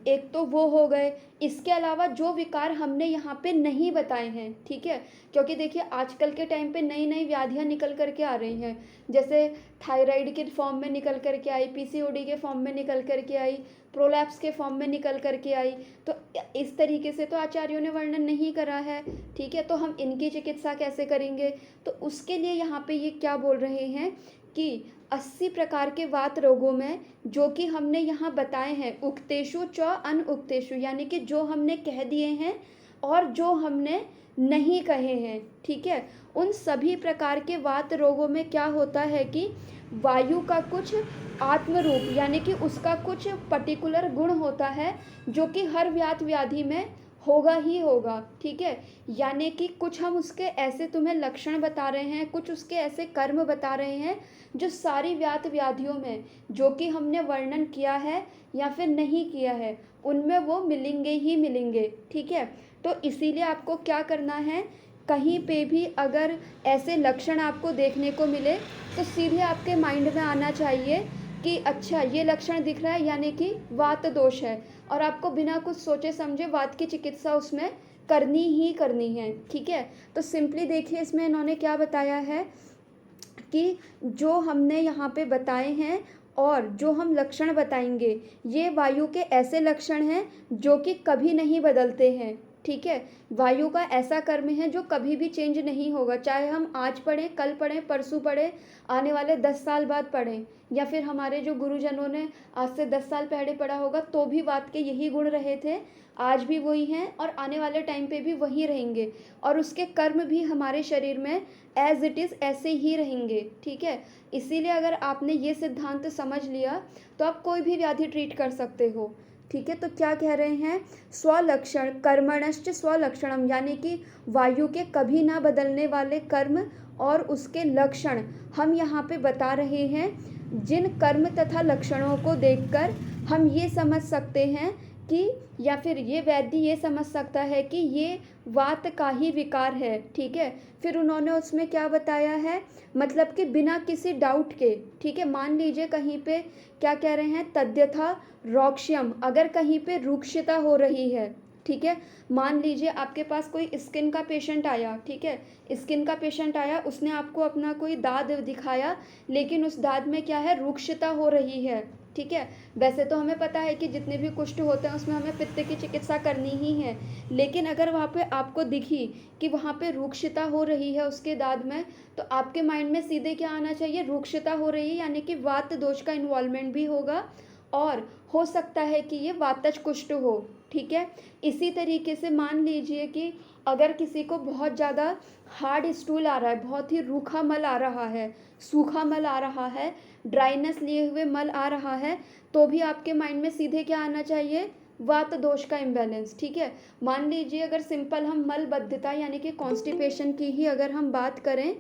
एक तो वो हो गए, इसके अलावा जो विकार हमने यहाँ पे नहीं बताए हैं, ठीक है, क्योंकि देखिए आजकल के टाइम पे नई नई व्याधियाँ निकल करके आ रही हैं, जैसे थायराइड के फॉर्म में निकल करके आई, पीसीओडी के फॉर्म में निकल करके आई, प्रोलैप्स के फॉर्म में निकल करके आई। तो इस तरीके से तो आचार्यों ने वर्णन नहीं करा है, ठीक है, तो हम इनकी चिकित्सा कैसे करेंगे। तो उसके लिए यहाँ पे ये क्या बोल रहे हैं कि 80 प्रकार के वात रोगों में जो कि हमने यहाँ बताए हैं, उक्तेषु च अनुक्तेषु, यानी कि जो हमने कह दिए हैं और जो हमने नहीं कहे हैं, ठीक है, उन सभी प्रकार के वात रोगों में क्या होता है कि वायु का कुछ आत्मरूप यानी कि उसका कुछ पर्टिकुलर गुण होता है जो कि हर व्यात व्याधि में होगा ही होगा, ठीक है। यानी कि कुछ हम उसके ऐसे तुम्हें लक्षण बता रहे हैं, कुछ उसके ऐसे कर्म बता रहे हैं जो सारी व्यात व्याधियों में जो कि हमने वर्णन किया है या फिर नहीं किया है उनमें वो मिलेंगे ही मिलेंगे, ठीक है। तो इसीलिए आपको क्या करना है, कहीं पे भी अगर ऐसे लक्षण आपको देखने को मिले तो सीधे आपके माइंड में आना चाहिए कि अच्छा ये लक्षण दिख रहा है यानी कि वात दोष है, और आपको बिना कुछ सोचे समझे वात की चिकित्सा उसमें करनी ही करनी है, ठीक है। तो सिंपली देखिए इसमें इन्होंने क्या बताया है कि जो हमने यहाँ पे बताए हैं और जो हम लक्षण बताएंगे ये वायु के ऐसे लक्षण हैं जो कि कभी नहीं बदलते हैं, ठीक है। वायु का ऐसा कर्म है जो कभी भी चेंज नहीं होगा, चाहे हम आज पढ़ें, कल पढ़ें, परसों पढ़ें, आने वाले 10 साल बाद पढ़ें, या फिर हमारे जो गुरुजनों ने आज से 10 साल पहले पढ़ा होगा तो भी वात के यही गुण रहे थे, आज भी वही हैं और आने वाले टाइम पे भी वही रहेंगे, और उसके कर्म भी हमारे शरीर में एज इट इज़ ऐसे ही रहेंगे, ठीक है। इसीलिए अगर आपने ये सिद्धांत समझ लिया तो आप कोई भी व्याधि ट्रीट कर सकते हो, ठीक है। तो क्या कह रहे हैं, स्वलक्षण कर्मणश्च स्वलक्षणम, यानी कि वायु के कभी ना बदलने वाले कर्म और उसके लक्षण हम यहाँ पे बता रहे हैं, जिन कर्म तथा लक्षणों को देखकर हम ये समझ सकते हैं कि या फिर ये वैद्य ये समझ सकता है कि ये वात का ही विकार है, ठीक है। फिर उन्होंने उसमें क्या बताया है, मतलब कि बिना किसी डाउट के, ठीक है। मान लीजिए कहीं पे क्या कह रहे हैं, तद्यथा रौक्ष्यम, अगर कहीं पे रुक्षता हो रही है, ठीक है। मान लीजिए आपके पास कोई स्किन का पेशेंट आया, ठीक है, स्किन का पेशेंट आया, उसने आपको अपना कोई दाद दिखाया, लेकिन उस दाद में क्या है, रुक्षता हो रही है, ठीक है। वैसे तो हमें पता है कि जितने भी कुष्ठ होते हैं उसमें हमें पित्त की चिकित्सा करनी ही है, लेकिन अगर वहाँ पे आपको दिखी कि वहाँ पे रुक्षता हो रही है उसके दाद में, तो आपके माइंड में सीधे क्या आना चाहिए, रुक्षता हो रही है यानी कि वात दोष का इन्वॉल्वमेंट भी होगा और हो सकता है कि ये वातज कुष्ठ हो, ठीक है। इसी तरीके से मान लीजिए कि अगर किसी को बहुत ज़्यादा हार्ड स्टूल आ रहा है, बहुत ही रूखा मल आ रहा है, सूखा मल आ रहा है, ड्राइनेस लिए हुए मल आ रहा है, तो भी आपके माइंड में सीधे क्या आना चाहिए, वात दोष का इम्बैलेंस, ठीक है। मान लीजिए अगर सिंपल हम मलबद्धता यानी कि कॉन्स्टिपेशन की ही अगर हम बात करें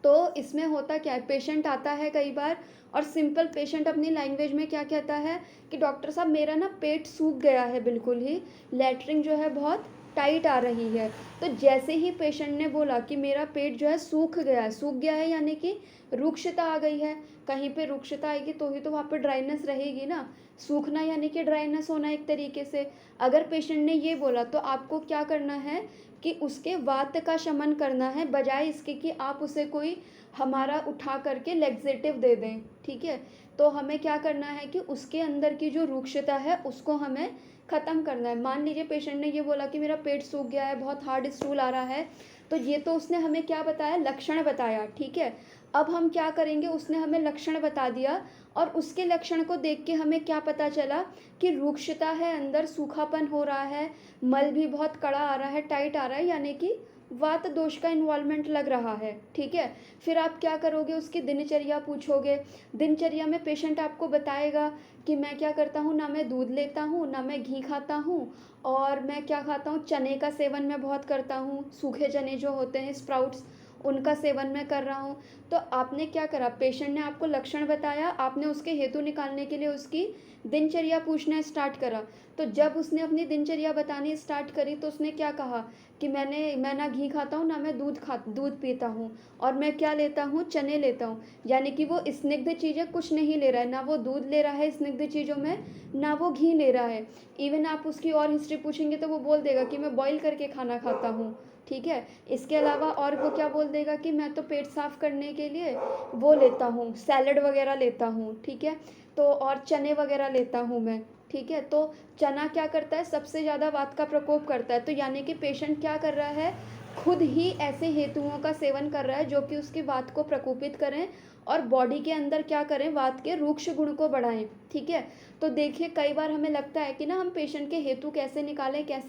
तो इसमें होता क्या है, पेशेंट आता है कई बार और सिंपल पेशेंट अपनी लैंग्वेज में क्या कहता है कि डॉक्टर साहब मेरा ना पेट सूख गया है, बिल्कुल ही लैट्रिन जो है बहुत टाइट आ रही है। तो जैसे ही पेशेंट ने बोला कि मेरा पेट जो है सूख गया है यानी कि रुक्षता आ गई है, कहीं पे रुक्षता आएगी तो ही तो वहाँ पे ड्राइनेस रहेगी ना, सूखना यानी कि ड्राइनेस होना एक तरीके से। अगर पेशेंट ने ये बोला तो आपको क्या करना है कि उसके वात का शमन करना है, बजाय इसके कि आप उसे कोई हमारा उठा करके लेग्जेटिव दे दें, ठीक है। तो हमें क्या करना है कि उसके अंदर की जो रुक्षता है उसको हमें ख़त्म करना है। मान लीजिए पेशेंट ने ये बोला कि मेरा पेट सूख गया है, बहुत हार्ड स्टूल आ रहा है, तो ये तो उसने हमें क्या बताया, लक्षण बताया, ठीक है। अब हम क्या करेंगे, उसने हमें लक्षण बता दिया और उसके लक्षण को देख के हमें क्या पता चला कि रुक्षता है, अंदर सूखापन हो रहा है, मल भी बहुत कड़ा आ रहा है, टाइट आ रहा है, यानी कि वात दोष का इन्वॉल्वमेंट लग रहा है, ठीक है। फिर आप क्या करोगे, उसकी दिनचर्या पूछोगे। दिनचर्या में पेशेंट आपको बताएगा कि मैं क्या करता हूँ, ना मैं दूध लेता हूँ, ना मैं घी खाता हूँ, और मैं क्या खाता हूँ, चने का सेवन मैं बहुत करता हूँ, सूखे चने जो होते हैं स्प्राउट्स, उनका सेवन मैं कर रहा हूँ। तो आपने क्या करा, पेशेंट ने आपको लक्षण बताया, आपने उसके हेतु निकालने के लिए उसकी दिनचर्या पूछना स्टार्ट करा। तो जब उसने अपनी दिनचर्या बतानी स्टार्ट करी तो उसने क्या कहा कि मैं ना घी खाता हूँ, ना मैं दूध पीता हूँ, और मैं क्या लेता हूँ, चने लेता हूँ। यानी कि वो स्निग्ध चीज़ें कुछ नहीं ले रहा है, ना वो दूध ले रहा है स्निग्ध चीज़ों में, ना वो घी ले रहा है। इवन आप उसकी और हिस्ट्री पूछेंगे तो वो बोल देगा कि मैं बॉईल करके खाना खाता हूँ, ठीक है। इसके अलावा और वो क्या बोल देगा कि मैं तो पेट साफ करने के लिए वो लेता हूँ, सैलड वगैरह लेता हूँ, ठीक है। तो और चने वगैरह लेता हूँ मैं, ठीक है। तो चना क्या करता है, सबसे ज़्यादा वात का प्रकोप करता है। तो यानी कि पेशेंट क्या कर रहा है, खुद ही ऐसे हेतुओं का सेवन कर रहा है जो कि उसकी वात को प्रकोपित करें और बॉडी के अंदर क्या करें, वात के रूक्ष गुण को बढ़ाएं, ठीक है। तो देखिए कई बार हमें लगता है कि ना हम पेशेंट के हेतु कैसे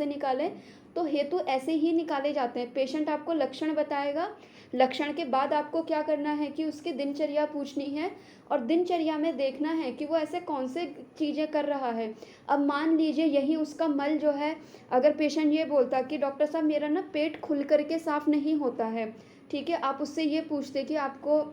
निकालें, तो हेतु ऐसे ही निकाले जाते हैं। पेशेंट आपको लक्षण बताएगा, लक्षण के बाद आपको क्या करना है कि उसकी दिनचर्या पूछनी है और दिनचर्या में देखना है कि वो ऐसे कौन से चीज़ें कर रहा है। अब मान लीजिए यही उसका मल जो है, अगर पेशेंट ये बोलता कि डॉक्टर साहब मेरा ना पेट खुल करके साफ़ नहीं होता है, ठीक है, आप उससे ये पूछते कि आपको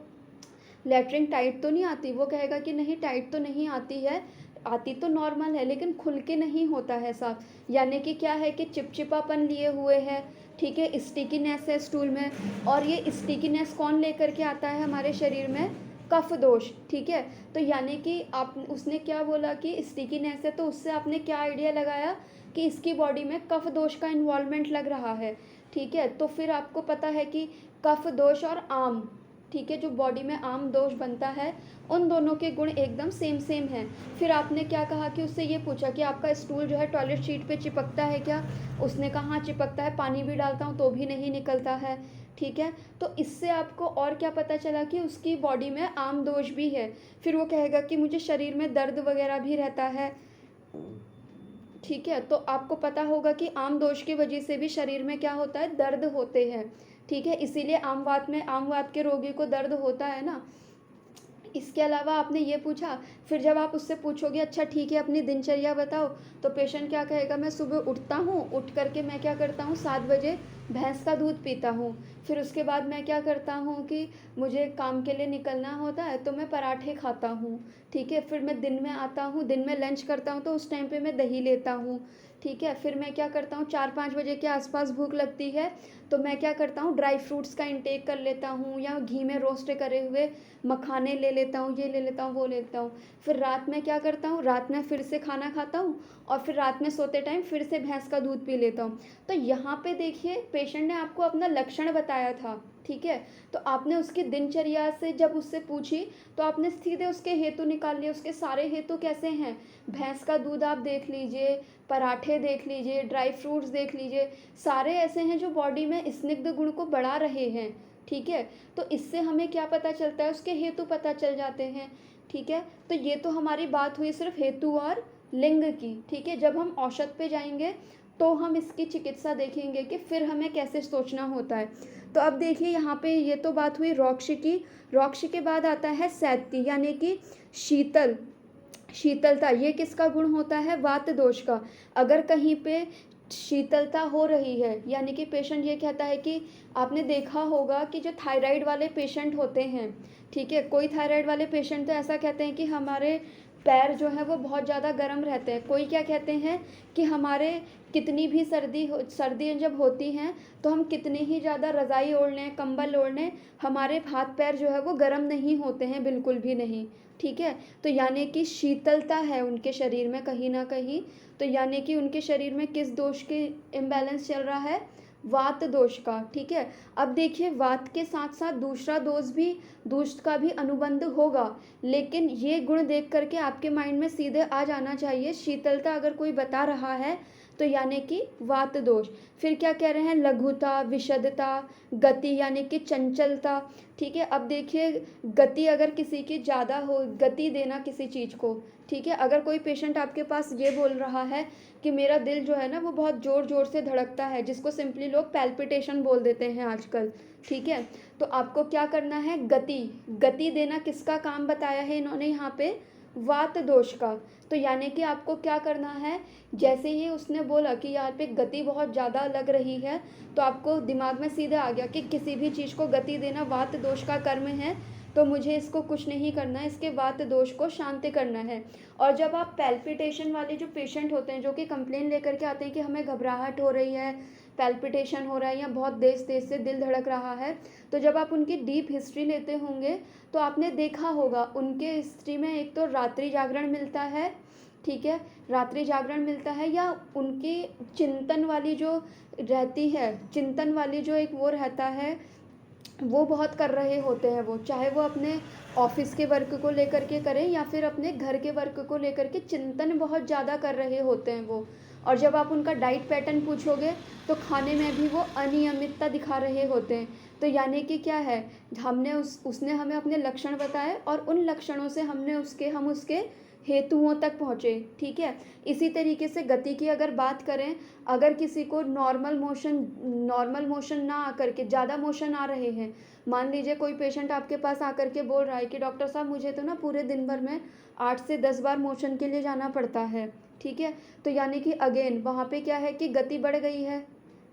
लैट्रिन टाइट तो नहीं आती, वो कहेगा कि नहीं टाइट तो नहीं आती है, आती तो नॉर्मल है लेकिन खुल के नहीं होता है साफ। यानी कि क्या है कि चिपचिपापन लिए हुए है, ठीक है, स्टिकीनेस है स्टूल में, और ये स्टिकीनेस कौन लेकर के आता है हमारे शरीर में, कफ दोष, ठीक है। तो यानी कि आप उसने क्या बोला कि स्टिकीनेस है, तो उससे आपने क्या आइडिया लगाया कि इसकी बॉडी में कफ दोष का इन्वॉल्वमेंट लग रहा है, ठीक है। तो फिर आपको पता है कि कफ दोष और आम, ठीक है, जो बॉडी में आम दोष बनता है, उन दोनों के गुण एकदम सेम हैं। फिर आपने क्या कहा कि उससे ये पूछा कि आपका स्टूल जो है टॉयलेट सीट पे चिपकता है क्या, उसने कहा हाँ चिपकता है, पानी भी डालता हूँ तो भी नहीं निकलता है, ठीक है। तो इससे आपको और क्या पता चला कि उसकी बॉडी में आम दोष भी है। फिर वो कहेगा कि मुझे शरीर में दर्द वगैरह भी रहता है, ठीक है। तो आपको पता होगा कि आम दोष की वजह से भी शरीर में क्या होता है, दर्द होते हैं, ठीक है। इसीलिए आम वात के रोगी को दर्द होता है ना। इसके अलावा आपने ये पूछा, फिर जब आप उससे पूछोगे अच्छा ठीक है अपनी दिनचर्या बताओ, तो पेशेंट क्या कहेगा, मैं सुबह उठता हूँ, उठ करके मैं क्या करता हूँ, 7 बजे भैंस का दूध पीता हूँ। फिर उसके बाद मैं क्या करता हूँ कि मुझे काम के लिए निकलना होता है तो मैं पराठे खाता हूँ, ठीक है। फिर मैं दिन में आता हूँ, दिन में लंच करता हूँ तो उस टाइम पे मैं दही लेता हूँ, ठीक है। फिर मैं क्या करता हूँ, 4-5 बजे के आसपास भूख लगती है तो मैं क्या करता हूँ, ड्राई फ्रूट्स का इंटेक कर लेता हूँ या घी में रोस्ट करे हुए मखाने ले लेता हूँ, ये ले लेता हूँ, वो ले लेता हूँ। फिर रात में क्या करता हूँ, रात में फिर से खाना खाता हूँ और फिर रात में सोते टाइम फिर से भैंस का दूध पी लेता हूँ। तो यहाँ पे देखिए पेशेंट ने आपको अपना लक्षण बताया था, ठीक है। तो आपने उसकी दिनचर्या से जब उससे पूछी तो आपने सीधे उसके हेतु निकाल लिए। उसके सारे हेतु कैसे हैं, भैंस का दूध आप देख लीजिए, पराठे देख लीजिए, ड्राई फ्रूट्स देख लीजिए, सारे ऐसे हैं जो बॉडी में स्निग्ध गुण को बढ़ा रहे हैं, ठीक है। तो इससे हमें क्या पता चलता है, उसके हेतु पता चल जाते हैं, ठीक है। तो ये तो हमारी बात हुई सिर्फ हेतु और लिंग की, ठीक है। जब हम औषध पे जाएंगे तो हम इसकी चिकित्सा देखेंगे कि फिर हमें कैसे सोचना होता है। तो अब देखिए यहाँ पे ये तो बात हुई रौक्ष की। रौक्ष के बाद आता है शैत्य, यानी कि शीतलता। ये किसका गुण होता है, वात दोष का। अगर कहीं पे शीतलता हो रही है, यानी कि पेशेंट ये कहता है कि आपने देखा होगा कि जो थायराइड वाले पेशेंट होते हैं, ठीक है, कोई थायराइड वाले पेशेंट तो ऐसा कहते हैं कि हमारे पैर जो है वो बहुत ज़्यादा गर्म रहते हैं। कोई क्या कहते हैं कि हमारे कितनी भी सर्दी जब होती हैं तो हम कितने ही ज़्यादा रज़ाई ओढ़ लें, कंबल ओढ़ लें, हमारे हाथ पैर जो है वो गर्म नहीं होते हैं, बिल्कुल भी नहीं, ठीक है। तो यानी कि शीतलता है उनके शरीर में कहीं ना कहीं। तो यानी कि उनके शरीर में किस दोष के इम्बैलेंस चल रहा है, वात दोष का, ठीक है। अब देखिए वात के साथ साथ दूसरा दोष का भी अनुबंध होगा, लेकिन ये गुण देख करके आपके माइंड में सीधे आ जाना चाहिए, शीतलता अगर कोई बता रहा है तो यानी कि वात दोष। फिर क्या कह रहे हैं, लघुता, विशदता, गति यानी कि चंचलता। ठीक है, अब देखिए गति अगर किसी की ज़्यादा हो, गति देना किसी चीज़ को, ठीक है, अगर कोई पेशेंट आपके पास ये बोल रहा है कि मेरा दिल जो है ना वो बहुत ज़ोर ज़ोर से धड़कता है, जिसको सिंपली लोग पैल्पिटेशन बोल देते हैं आजकल, ठीक है, तो आपको क्या करना है, गति, गति देना किसका काम बताया है इन्होंने यहाँ पे, वात दोष का। तो यानी कि आपको क्या करना है, जैसे ही उसने बोला कि यहाँ पे गति बहुत ज़्यादा लग रही है, तो आपको दिमाग में सीधे आ गया कि किसी भी चीज़ को गति देना वात दोष का कर्म है, तो मुझे इसको कुछ नहीं करना है, इसके वात दोष को शांत करना है। और जब आप पैल्पिटेशन वाले जो पेशेंट होते हैं, जो कि कंप्लेन लेकर के आते हैं कि हमें घबराहट हो रही है, पैल्पिटेशन हो रहा है या बहुत तेज तेज से दिल धड़क रहा है, तो जब आप उनकी डीप हिस्ट्री लेते होंगे तो आपने देखा होगा उनके हिस्ट्री में एक तो रात्रि जागरण मिलता है, ठीक है, रात्रि जागरण मिलता है, या उनकी चिंतन वाली जो रहती है, चिंतन वाली जो एक वो रहता है, वो बहुत कर रहे होते हैं वो, चाहे वो अपने ऑफिस के वर्क को लेकर के करें या फिर अपने घर के वर्क को लेकर के, चिंतन बहुत ज़्यादा कर रहे होते हैं वो। और जब आप उनका डाइट पैटर्न पूछोगे तो खाने में भी वो अनियमितता दिखा रहे होते हैं। तो यानी कि क्या है, हमने उसने हमें अपने लक्षण बताए और उन लक्षणों से हम उसके हेतुओं तक पहुँचे, ठीक है। इसी तरीके से गति की अगर बात करें, अगर किसी को नॉर्मल मोशन ना आकर के ज़्यादा मोशन आ रहे हैं, मान लीजिए कोई पेशेंट आपके पास आकर के बोल रहा है कि डॉक्टर साहब मुझे तो ना पूरे दिन भर में 8 से 10 बार मोशन के लिए जाना पड़ता है, ठीक है, तो यानी कि अगेन वहाँ पे क्या है कि गति बढ़ गई है,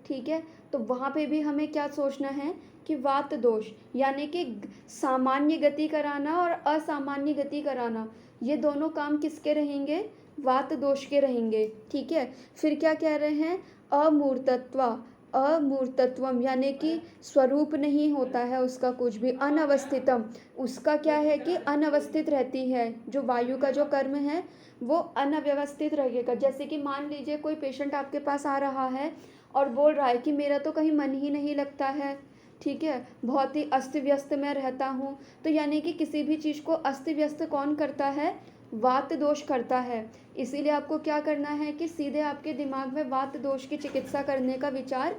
ठीक है, तो वहाँ पे भी हमें क्या सोचना है कि वात दोष, यानी कि सामान्य गति कराना और असामान्य गति कराना, ये दोनों काम किसके रहेंगे, वात दोष के रहेंगे, ठीक है। फिर क्या कह रहे हैं, अमूर्तत्वम यानी कि स्वरूप नहीं होता है उसका कुछ भी, अनवस्थितम, उसका क्या है कि अनवस्थित रहती है, जो वायु का जो कर्म है वो अनव्यवस्थित रहेगा। जैसे कि मान लीजिए कोई पेशेंट आपके पास आ रहा है और बोल रहा है कि मेरा तो कहीं मन ही नहीं लगता है, ठीक है, बहुत ही अस्त व्यस्त में रहता हूँ, तो यानी कि किसी भी चीज़ को अस्त व्यस्त कौन करता है, वात दोष करता है। इसीलिए आपको क्या करना है कि सीधे आपके दिमाग में वात दोष की चिकित्सा करने का विचार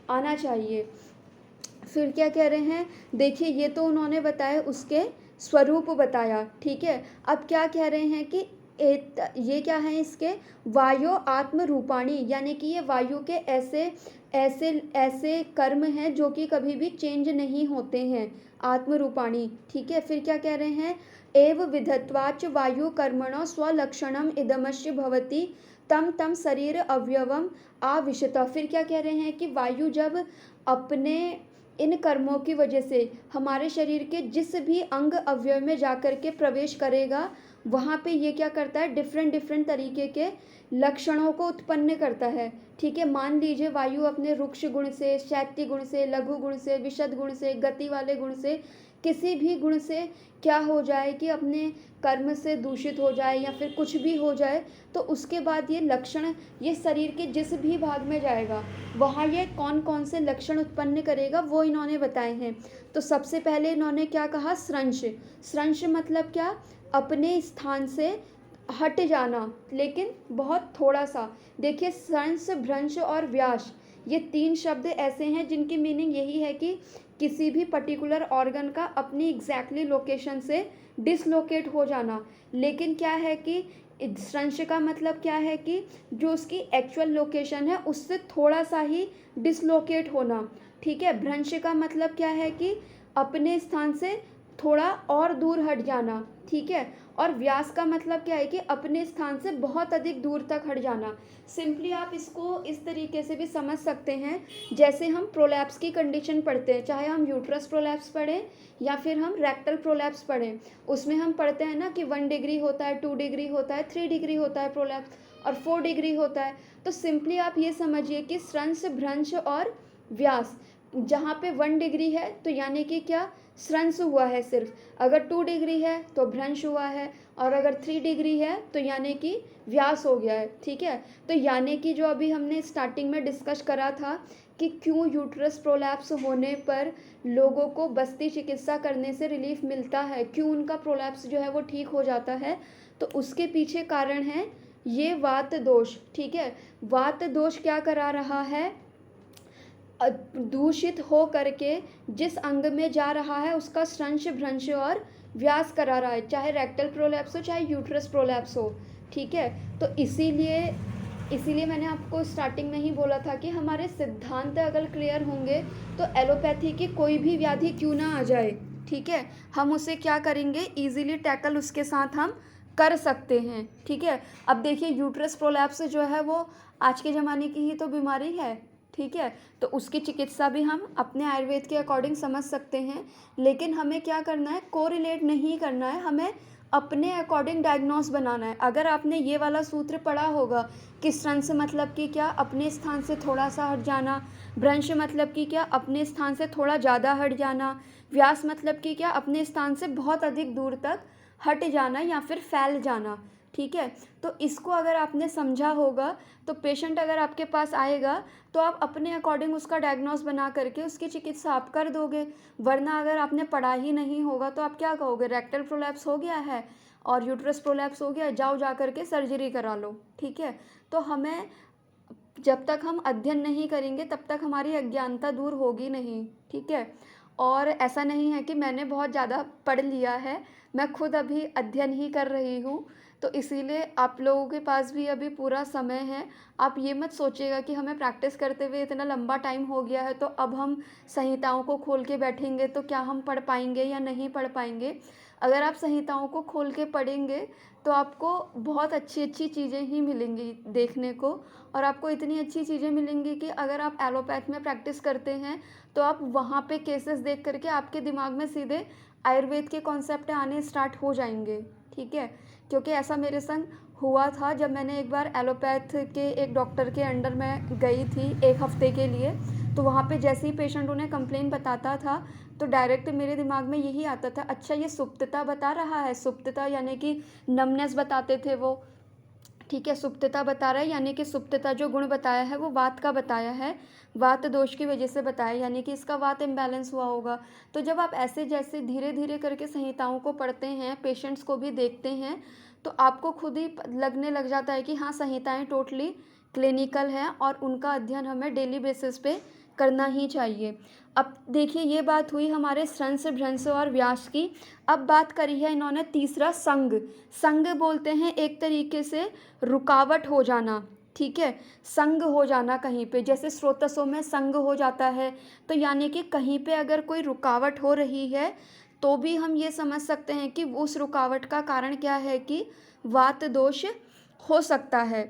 आना चाहिए। फिर क्या कह रहे हैं, देखिए ये तो उन्होंने बताया, उसके स्वरूप बताया, ठीक है। अब क्या कह रहे हैं कि ये क्या है, इसके वायु आत्म रूपाणी, यानी कि ये वायु के ऐसे ऐसे ऐसे कर्म हैं जो कि कभी भी चेंज नहीं होते हैं, आत्म रूपाणी, ठीक है। फिर क्या कह रहे हैं, एव विधत्वाच वायु कर्मणो स्वलक्षणम इदमश्य भवति तम तम शरीर अवयवम आविशत। फिर क्या कह रहे हैं कि वायु जब अपने इन कर्मों की वजह से हमारे शरीर के जिस भी अंग अवयव में जाकर के प्रवेश करेगा, वहाँ पे ये क्या करता है, डिफरेंट तरीके के लक्षणों को उत्पन्न करता है, ठीक है। मान लीजिए वायु अपने रुक्ष गुण से, शैत्य गुण से, लघु गुण से, विशद गुण से, गति वाले गुण से, किसी भी गुण से क्या हो जाए कि अपने कर्म से दूषित हो जाए या फिर कुछ भी हो जाए, तो उसके बाद ये लक्षण, ये शरीर के जिस भी भाग में जाएगा वहाँ ये कौन कौन से लक्षण उत्पन्न करेगा वो इन्होंने बताए हैं। तो सबसे पहले इन्होंने क्या कहा, स्रंश। स्रंश मतलब क्या, अपने स्थान से हट जाना, लेकिन बहुत थोड़ा सा। देखिए स्रंश, भ्रंश और व्यास, ये 3 शब्द ऐसे हैं जिनकी मीनिंग यही है कि किसी भी पर्टिकुलर ऑर्गन का अपनी एग्जैक्टली लोकेशन से डिसलोकेट हो जाना। लेकिन क्या है कि स्रंश का मतलब क्या है कि जो उसकी एक्चुअल लोकेशन है उससे थोड़ा सा ही डिसलोकेट होना, ठीक है। भ्रंश का मतलब क्या है कि अपने स्थान से थोड़ा और दूर हट जाना, ठीक है। और व्यास का मतलब क्या है कि अपने स्थान से बहुत अधिक दूर तक हट जाना। सिंपली आप इसको इस तरीके से भी समझ सकते हैं, जैसे हम प्रोलैप्स की कंडीशन पढ़ते हैं, चाहे हम यूट्रस प्रोलैप्स पढ़ें या फिर हम रेक्टल प्रोलैप्स पढ़ें, उसमें हम पढ़ते हैं ना कि 1 डिग्री होता है, 2 डिग्री होता है, 3 डिग्री होता है प्रोलैप्स और 4 डिग्री होता है। तो सिंपली आप ये समझिए कि स्रंस, भ्रंश और व्यास, जहाँ पे 1 डिग्री है तो यानी कि क्या, स्रंस हुआ है सिर्फ, अगर 2 डिग्री है तो भ्रंश हुआ है, और अगर 3 डिग्री है तो यानी कि व्यास हो गया है, ठीक है। तो यानी कि जो अभी हमने स्टार्टिंग में डिस्कस करा था कि क्यों यूट्रस प्रोलैप्स होने पर लोगों को बस्ती चिकित्सा करने से रिलीफ मिलता है, क्यों उनका प्रोलैप्स जो है वो ठीक हो जाता है, तो उसके पीछे कारण है ये वात दोष, ठीक है। वात दोष क्या करा रहा है, दूषित हो करके जिस अंग में जा रहा है उसका स्रंश भ्रंश और व्यास करा रहा है, चाहे रेक्टल प्रोलैप्स हो चाहे यूट्रस प्रोलैप्स हो, ठीक है। तो इसीलिए मैंने आपको स्टार्टिंग में ही बोला था कि हमारे सिद्धांत अगर क्लियर होंगे तो एलोपैथी की कोई भी व्याधि क्यों ना आ जाए, ठीक है, हम उसे क्या करेंगे, इजीली टैकल उसके साथ हम कर सकते हैं, ठीक है। अब देखिए यूट्रस प्रोलैप्स जो है वो आज के ज़माने की ही तो बीमारी है, ठीक है। तो उसकी चिकित्सा भी हम अपने आयुर्वेद के अकॉर्डिंग समझ सकते हैं, लेकिन हमें क्या करना है, कोरिलेट नहीं करना है, हमें अपने अकॉर्डिंग डायग्नोस बनाना है। अगर आपने ये वाला सूत्र पढ़ा होगा कि स्रंस मतलब कि क्या, अपने स्थान से थोड़ा सा हट जाना, भ्रंश मतलब कि क्या, अपने स्थान से थोड़ा ज़्यादा हट जाना, व्यास मतलब कि क्या, अपने स्थान से बहुत अधिक दूर तक हट जाना या फिर फैल जाना, ठीक है। तो इसको अगर आपने समझा होगा तो पेशेंट अगर आपके पास आएगा तो आप अपने अकॉर्डिंग उसका डायग्नोस बना करके उसकी चिकित्सा आप कर दोगे। वरना अगर आपने पढ़ा ही नहीं होगा तो आप क्या कहोगे, रेक्टल प्रोलैप्स हो गया है और यूट्रस प्रोलैप्स हो गया, जाओ जा करके सर्जरी करा लो, ठीक है। तो हमें, जब तक हम अध्ययन नहीं करेंगे तब तक हमारी अज्ञानता दूर होगी नहीं, ठीक है। और ऐसा नहीं है कि मैंने बहुत ज़्यादा पढ़ लिया है, मैं खुद अभी अध्ययन ही कर रही हूँ, तो इसीलिए आप लोगों के पास भी अभी पूरा समय है। आप ये मत सोचिएगा कि हमें प्रैक्टिस करते हुए इतना लंबा टाइम हो गया है तो अब हम संहिताओं को खोल के बैठेंगे तो क्या हम पढ़ पाएंगे या नहीं पढ़ पाएंगे। अगर आप संहिताओं को खोल के पढ़ेंगे तो आपको बहुत अच्छी अच्छी चीज़ें ही मिलेंगी देखने को, और आपको इतनी अच्छी चीज़ें मिलेंगी कि अगर आप एलोपैथ में प्रैक्टिस करते हैं तो आप वहाँ पे केसेस देख करके आपके दिमाग में सीधे आयुर्वेद के कॉन्सेप्ट आने स्टार्ट हो जाएंगे, ठीक है। क्योंकि ऐसा मेरे संग हुआ था जब मैंने एक बार एलोपैथ के एक डॉक्टर के अंडर में गई थी 1 हफ्ते के लिए, तो वहाँ पे जैसे ही पेशेंट उन्हें कंप्लेन बताता था तो डायरेक्ट मेरे दिमाग में यही आता था, अच्छा ये सुप्तता बता रहा है, सुप्तता यानी कि नमनेस बताते थे वो, ठीक है, सुप्तता बता रहा है यानी कि सुप्तता जो गुण बताया है वो वात का बताया है, वात दोष की वजह से बताया, यानी कि इसका वात इम्बैलेंस हुआ होगा। तो जब आप ऐसे जैसे धीरे धीरे करके संहिताओं को पढ़ते हैं, पेशेंट्स को भी देखते हैं, तो आपको खुद ही लगने लग जाता है कि हाँ संहिताएं टोटली क्लिनिकल हैं और उनका अध्ययन हमें डेली बेसिस पे करना ही चाहिए। अब देखिए ये बात हुई हमारे स्रंस भ्रंश और व्यास की। अब बात करी है इन्होंने तीसरा संग। संग बोलते हैं एक तरीके से रुकावट हो जाना, ठीक है, संग हो जाना कहीं पे, जैसे स्रोतसों में संग हो जाता है, तो यानी कि कहीं पे अगर कोई रुकावट हो रही है तो भी हम ये समझ सकते हैं कि उस रुकावट का कारण क्या है कि वात दोष हो सकता है,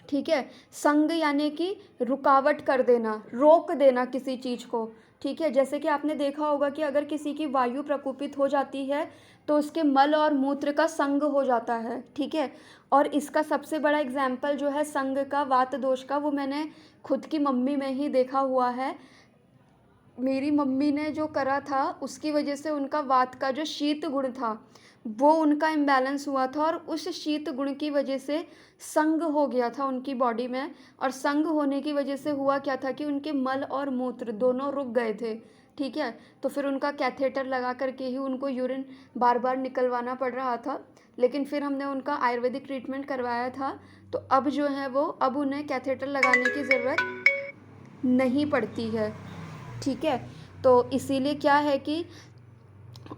ठीक है। संग यानी कि रुकावट कर देना, रोक देना किसी चीज़ को, ठीक है। जैसे कि आपने देखा होगा कि अगर किसी की वायु प्रकोपित हो जाती है तो उसके मल और मूत्र का संग हो जाता है, ठीक है। और इसका सबसे बड़ा एग्जाम्पल जो है संग का, वात दोष का, वो मैंने खुद की मम्मी में ही देखा हुआ है। मेरी मम्मी ने जो करा था उसकी वजह से उनका वात का जो शीत गुण था वो उनका इम्बैलेंस हुआ था, और उस शीत गुण की वजह से संग हो गया था उनकी बॉडी में, और संग होने की वजह से हुआ क्या था कि उनके मल और मूत्र दोनों रुक गए थे, ठीक है। तो फिर उनका कैथेटर लगा करके ही उनको यूरिन बार बार निकलवाना पड़ रहा था, लेकिन फिर हमने उनका आयुर्वेदिक ट्रीटमेंट करवाया था, तो अब जो है वो, अब उन्हें कैथेटर लगाने की ज़रूरत नहीं पड़ती है, ठीक है। तो इसीलिए क्या है कि,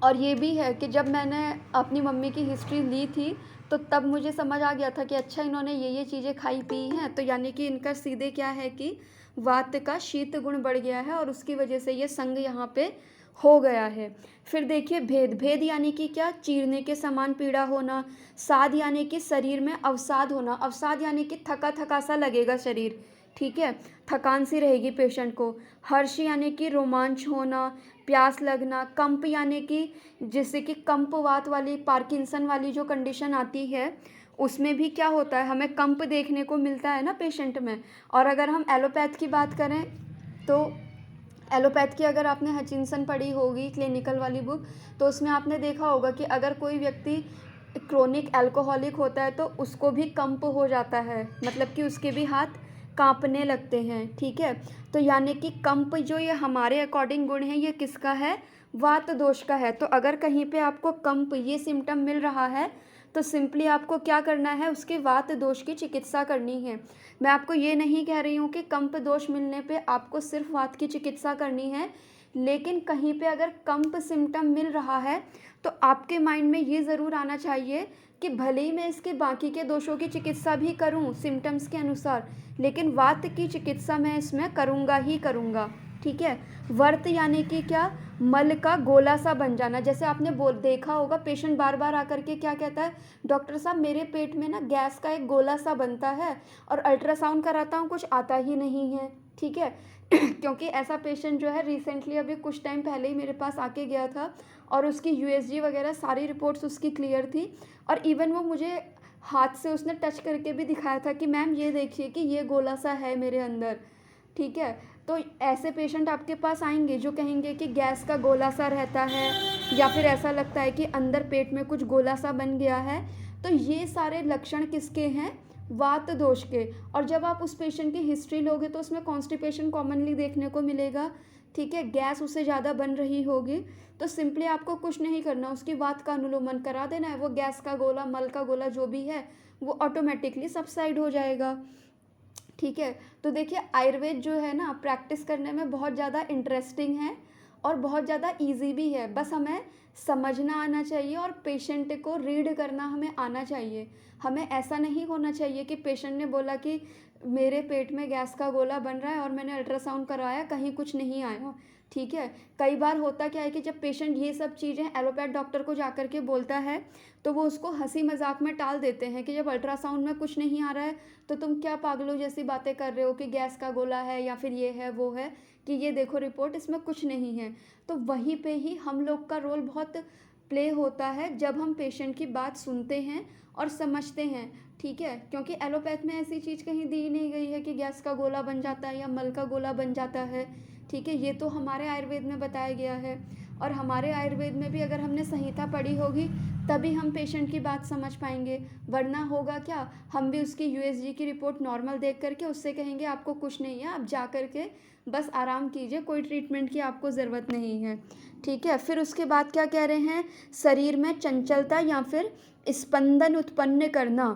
और ये भी है कि जब मैंने अपनी मम्मी की हिस्ट्री ली थी तो तब मुझे समझ आ गया था कि अच्छा इन्होंने ये चीज़ें खाई पी हैं, तो यानी कि इनका सीधे क्या है कि वात का शीत गुण बढ़ गया है और उसकी वजह से ये संग यहाँ पे हो गया है। फिर देखिए भेद, भेद यानी कि क्या, चीरने के समान पीड़ा होना। साद यानी कि शरीर में अवसाद होना, अवसाद यानी कि थका थका सा लगेगा शरीर, ठीक है, थकान सी रहेगी पेशेंट को। हर्ष यानी कि रोमांच होना, प्यास लगना। कंप यानी कि जैसे कि कंपवात वाली, पार्किंसन वाली जो कंडीशन आती है उसमें भी क्या होता है, हमें कंप देखने को मिलता है ना पेशेंट में। और अगर हम एलोपैथ की बात करें तो एलोपैथ की अगर आपने हचिंसन पढ़ी होगी क्लिनिकल वाली बुक, तो उसमें आपने देखा होगा कि अगर कोई व्यक्ति क्रोनिक अल्कोहलिक होता है तो उसको भी कंप हो जाता है, मतलब कि उसके भी हाथ कांपने लगते हैं, ठीक है। तो यानी कि कंप जो ये हमारे अकॉर्डिंग गुण है ये किसका है, वात दोष का है। तो अगर कहीं पे आपको कंप ये सिम्टम मिल रहा है तो सिंपली आपको क्या करना है, उसके वात दोष की चिकित्सा करनी है। मैं आपको ये नहीं कह रही हूँ कि कंप दोष मिलने पे आपको सिर्फ वात की चिकित्सा करनी है, लेकिन कहीं पे अगर कंप सिम्टम मिल रहा है तो आपके माइंड में ये ज़रूर आना चाहिए कि भले ही मैं इसके बाकी के दोषों की चिकित्सा भी करूं सिम्टम्स के अनुसार, लेकिन वात की चिकित्सा मैं इसमें करूंगा ही करूंगा। ठीक है। वर्त यानी कि क्या, मल का गोला सा बन जाना। जैसे आपने देखा होगा पेशेंट बार बार आकर के क्या कहता है, डॉक्टर साहब मेरे पेट में ना गैस का एक गोला सा बनता है और अल्ट्रासाउंड कराता हूँ कुछ आता ही नहीं है। ठीक है। क्योंकि ऐसा पेशेंट जो है रिसेंटली अभी कुछ टाइम पहले ही मेरे पास आके गया था और उसकी यूएसजी वगैरह सारी रिपोर्ट्स उसकी क्लियर थी, और इवन वो मुझे हाथ से उसने टच करके भी दिखाया था कि मैम ये देखिए कि ये गोला सा है मेरे अंदर। ठीक है। तो ऐसे पेशेंट आपके पास आएंगे जो कहेंगे कि गैस का गोला सा रहता है, या फिर ऐसा लगता है कि अंदर पेट में कुछ गोला सा बन गया है। तो ये सारे लक्षण किसके हैं, वात दोष के। और जब आप उस पेशेंट की हिस्ट्री लोगे तो उसमें कॉन्स्टिपेशन कॉमनली देखने को मिलेगा। ठीक है। गैस उससे ज़्यादा बन रही होगी, तो सिंपली आपको कुछ नहीं करना, उसकी वात का अनुलोमन करा देना है। वो गैस का गोला, मल का गोला जो भी है वो ऑटोमेटिकली सबसाइड हो जाएगा। ठीक है। तो देखिए आयुर्वेद जो है ना, प्रैक्टिस करने में बहुत ज़्यादा इंटरेस्टिंग है और बहुत ज़्यादा इजी भी है। बस हमें समझना आना चाहिए और पेशेंट को रीड करना हमें आना चाहिए। हमें ऐसा नहीं होना चाहिए कि पेशेंट ने बोला कि मेरे पेट में गैस का गोला बन रहा है और मैंने अल्ट्रासाउंड करवाया, कहीं कुछ नहीं आया। ठीक है। कई बार होता क्या है कि जब पेशेंट ये सब चीज़ें एलोपैथ डॉक्टर को जाकर के बोलता है तो वो उसको हंसी मजाक में टाल देते हैं कि जब अल्ट्रासाउंड में कुछ नहीं आ रहा है तो तुम क्या पागलों जैसी बातें कर रहे हो कि गैस का गोला है या फिर ये है वो है, कि ये देखो रिपोर्ट, इसमें कुछ नहीं है। तो वहीं पे ही हम लोग का रोल बहुत प्ले होता है जब हम पेशेंट की बात सुनते हैं और समझते हैं। ठीक है। क्योंकि एलोपैथ में ऐसी चीज़ कहीं दी नहीं गई है कि गैस का गोला बन जाता है या मल का गोला बन जाता है। ठीक है। ये तो हमारे आयुर्वेद में बताया गया है, और हमारे आयुर्वेद में भी अगर हमने संहिता पढ़ी होगी तभी हम पेशेंट की बात समझ पाएंगे। वरना होगा क्या, हम भी उसकी यूएसजी की रिपोर्ट नॉर्मल देख करके उससे कहेंगे आपको कुछ नहीं है, आप जा कर के बस आराम कीजिए, कोई ट्रीटमेंट की आपको ज़रूरत नहीं है। ठीक है। फिर उसके बाद क्या कह रहे हैं, शरीर में चंचलता या फिर स्पंदन उत्पन्न करना।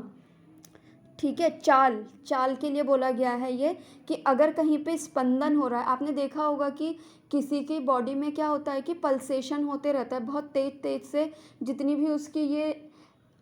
ठीक है। चाल चाल के लिए बोला गया है ये, कि अगर कहीं पे स्पंदन हो रहा है, आपने देखा होगा कि किसी की बॉडी में क्या होता है कि पल्सेशन होते रहता है बहुत तेज तेज से, जितनी भी उसकी ये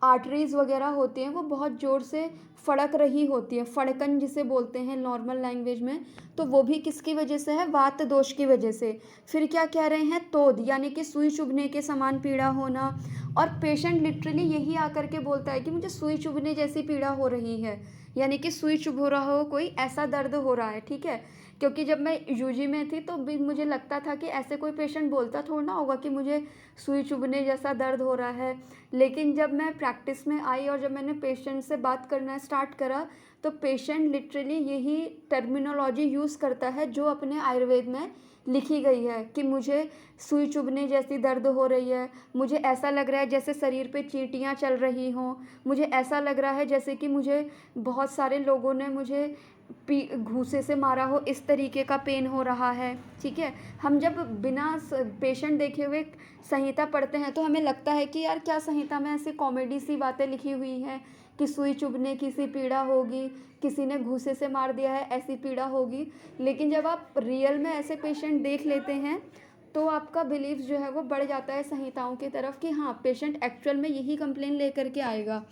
आर्टरीज वगैरह होती हैं वो बहुत ज़ोर से फड़क रही होती है, फड़कन जिसे बोलते हैं नॉर्मल लैंग्वेज में। तो वो भी किसकी वजह से है, वात दोष की वजह से। फिर क्या कह रहे हैं, तोद यानी कि सुई चुभने के समान पीड़ा होना। और पेशेंट लिटरली यही आकर के बोलता है कि मुझे सुई चुभने जैसी पीड़ा हो रही है, यानी कि सुई चुभ रहा हो, कोई ऐसा दर्द हो रहा है। ठीक है। क्योंकि जब मैं यूजी में थी तो भी मुझे लगता था कि ऐसे कोई पेशेंट बोलता थोड़ा ना होगा कि मुझे सुई चुभने जैसा दर्द हो रहा है। लेकिन जब मैं प्रैक्टिस में आई और जब मैंने पेशेंट से बात करना स्टार्ट करा तो पेशेंट लिटरली यही टर्मिनोलॉजी यूज़ करता है जो अपने आयुर्वेद में लिखी गई है, कि मुझे सुई चुभने जैसी दर्द हो रही है, मुझे ऐसा लग रहा है जैसे शरीर पे चींटियाँ चल रही हों, मुझे ऐसा लग रहा है जैसे कि मुझे बहुत सारे लोगों ने मुझे घूंसे से मारा हो, इस तरीके का पेन हो रहा है। ठीक है। हम जब बिना पेशेंट देखे हुए संहिता पढ़ते हैं तो हमें लगता है कि यार क्या संहिता में ऐसी कॉमेडी सी बातें लिखी हुई हैं कि सुई चुभने की सी पीड़ा होगी, किसी ने घूंसे से मार दिया है ऐसी पीड़ा होगी। लेकिन जब आप रियल में ऐसे पेशेंट देख लेते हैं तो आपका बिलीफ जो है वो बढ़ जाता है संहिताओं की तरफ, कि हाँ पेशेंट एक्चुअल में यही कंप्लेन लेकर के आएगा।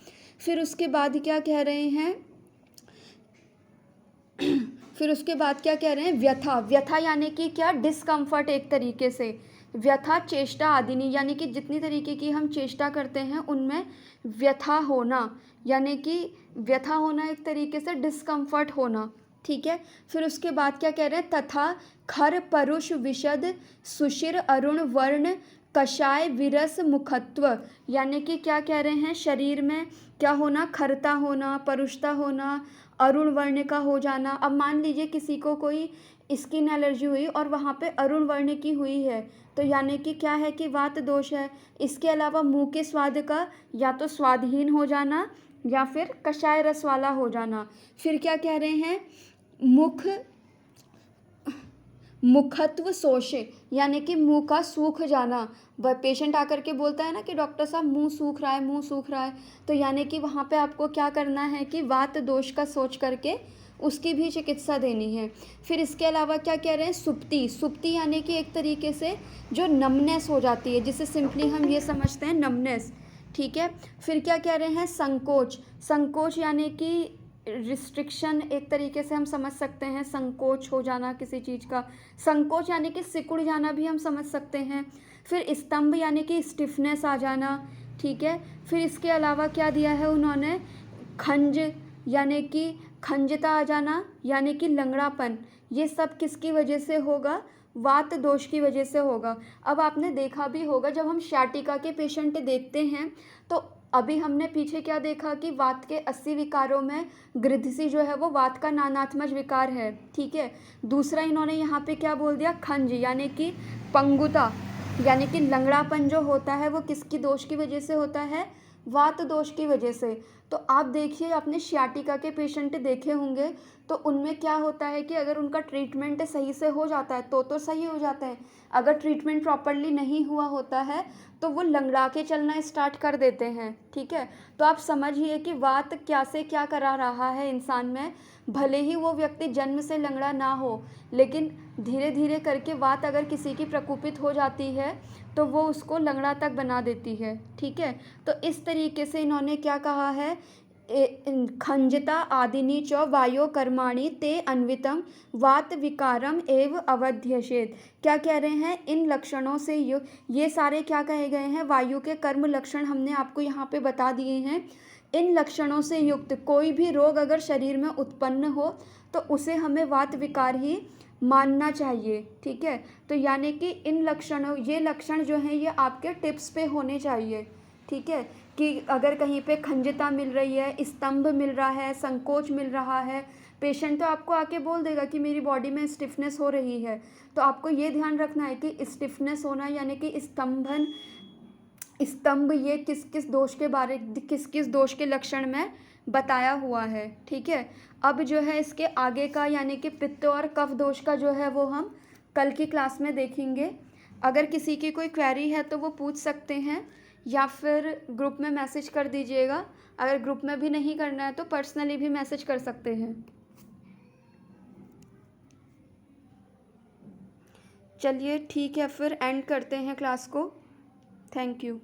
फिर उसके बाद क्या कह रहे हैं, फिर उसके बाद क्या कह रहे हैं, व्यथा। व्यथा यानी कि क्या, डिस्कम्फर्ट एक तरीके से। व्यथा चेष्टा आदिनी, यानी कि जितनी तरीके की हम चेष्टा करते हैं उनमें व्यथा होना, यानी कि व्यथा होना एक तरीके से डिस्कम्फर्ट होना। ठीक है। फिर उसके बाद क्या कह रहे हैं, तथा खर परुष विशद सुशिर अरुण वर्ण कषाय विरस मुखत्व, यानी कि क्या कह रहे हैं, शरीर में क्या होना, खरता होना, परुषता होना, अरुण वर्ण का हो जाना। अब मान लीजिए किसी को कोई स्किन एलर्जी हुई और वहाँ पे अरुण वर्ण की हुई है, तो यानी कि क्या है कि वात दोष है। इसके अलावा मुंह के स्वाद का या तो स्वादहीन हो जाना या फिर कषाय रस वाला हो जाना। फिर क्या कह रहे हैं, मुखत्व शोषे यानी कि मुंह का सूख जाना। वह पेशेंट आकर के बोलता है ना कि डॉक्टर साहब मुंह सूख रहा है, मुंह सूख रहा है, तो यानी कि वहाँ पे आपको क्या करना है कि वात दोष का सोच करके उसकी भी चिकित्सा देनी है। फिर इसके अलावा क्या कह रहे हैं, सुप्ति। सुप्ति यानी कि एक तरीके से जो नमनेस हो जाती है, जिसे सिंपली हम ये समझते हैं नमनेस, ठीक है। फिर क्या कह रहे हैं, संकोच। संकोच यानी कि रिस्ट्रिक्शन, एक तरीके से हम समझ सकते हैं, संकोच हो जाना किसी चीज़ का। संकोच यानी कि सिकुड़ जाना भी हम समझ सकते हैं। फिर स्तंभ यानी कि स्टिफनेस आ जाना, ठीक है। फिर इसके अलावा क्या दिया है उन्होंने, खंज यानी कि खंजता आ जाना यानी कि लंगड़ापन। ये सब किसकी वजह से होगा, वात दोष की वजह से होगा। अब आपने देखा भी होगा जब हम शाटिका के पेशेंट देखते हैं तो अभी हमने पीछे क्या देखा कि वात के 80 विकारों में गृद्धि जो है वो वात का नानात्मज विकार है, ठीक है। दूसरा इन्होंने यहाँ पे क्या बोल दिया, खंज यानी कि पंगुता यानी कि लंगड़ापन जो होता है वो किसकी दोष की वजह से होता है, वात दोष की वजह से। तो आप देखिए आपने सियाटिका के पेशेंट देखे होंगे तो उनमें क्या होता है कि अगर उनका ट्रीटमेंट सही से हो जाता है तो सही हो जाता है, अगर ट्रीटमेंट प्रॉपरली नहीं हुआ होता है तो वो लंगड़ा के चलना स्टार्ट कर देते हैं, ठीक है। तो आप समझिए कि वात क्या से क्या करा रहा है इंसान में। भले ही वो व्यक्ति जन्म से लंगड़ा ना हो, लेकिन धीरे धीरे करके वात अगर किसी की प्रकोपित हो जाती है तो वो उसको लंगड़ा तक बना देती है, ठीक है। तो इस तरीके से इन्होंने क्या कहा है, खंजता आदिनी च वायो कर्माणि ते अन्वितम वात विकारम एव अवध्यशेत। क्या कह रहे हैं, इन लक्षणों से ये सारे क्या कहे गए हैं, वायु के कर्म लक्षण हमने आपको यहाँ पे बता दिए हैं। इन लक्षणों से युक्त कोई भी रोग अगर शरीर में उत्पन्न हो तो उसे हमें वात विकार ही मानना चाहिए, ठीक है। तो यानी कि इन लक्षणों, ये लक्षण जो हैं ये आपके टिप्स पे होने चाहिए, ठीक है। कि अगर कहीं पे खंजता मिल रही है, स्तंभ मिल रहा है, संकोच मिल रहा है, पेशेंट तो आपको आके बोल देगा कि मेरी बॉडी में स्टिफनेस हो रही है, तो आपको ये ध्यान रखना है कि स्टिफनेस होना यानी कि स्तंभन, स्तंभ, ये किस किस दोष के बारे, किस किस दोष के लक्षण में बताया हुआ है, ठीक है। अब जो है इसके आगे का यानी कि पित्त और कफ दोष का जो है वो हम कल की क्लास में देखेंगे। अगर किसी की कोई क्वेरी है तो वो पूछ सकते हैं या फिर ग्रुप में मैसेज कर दीजिएगा। अगर ग्रुप में भी नहीं करना है तो पर्सनली भी मैसेज कर सकते हैं। चलिए ठीक है, फिर एंड करते हैं क्लास को। Thank you.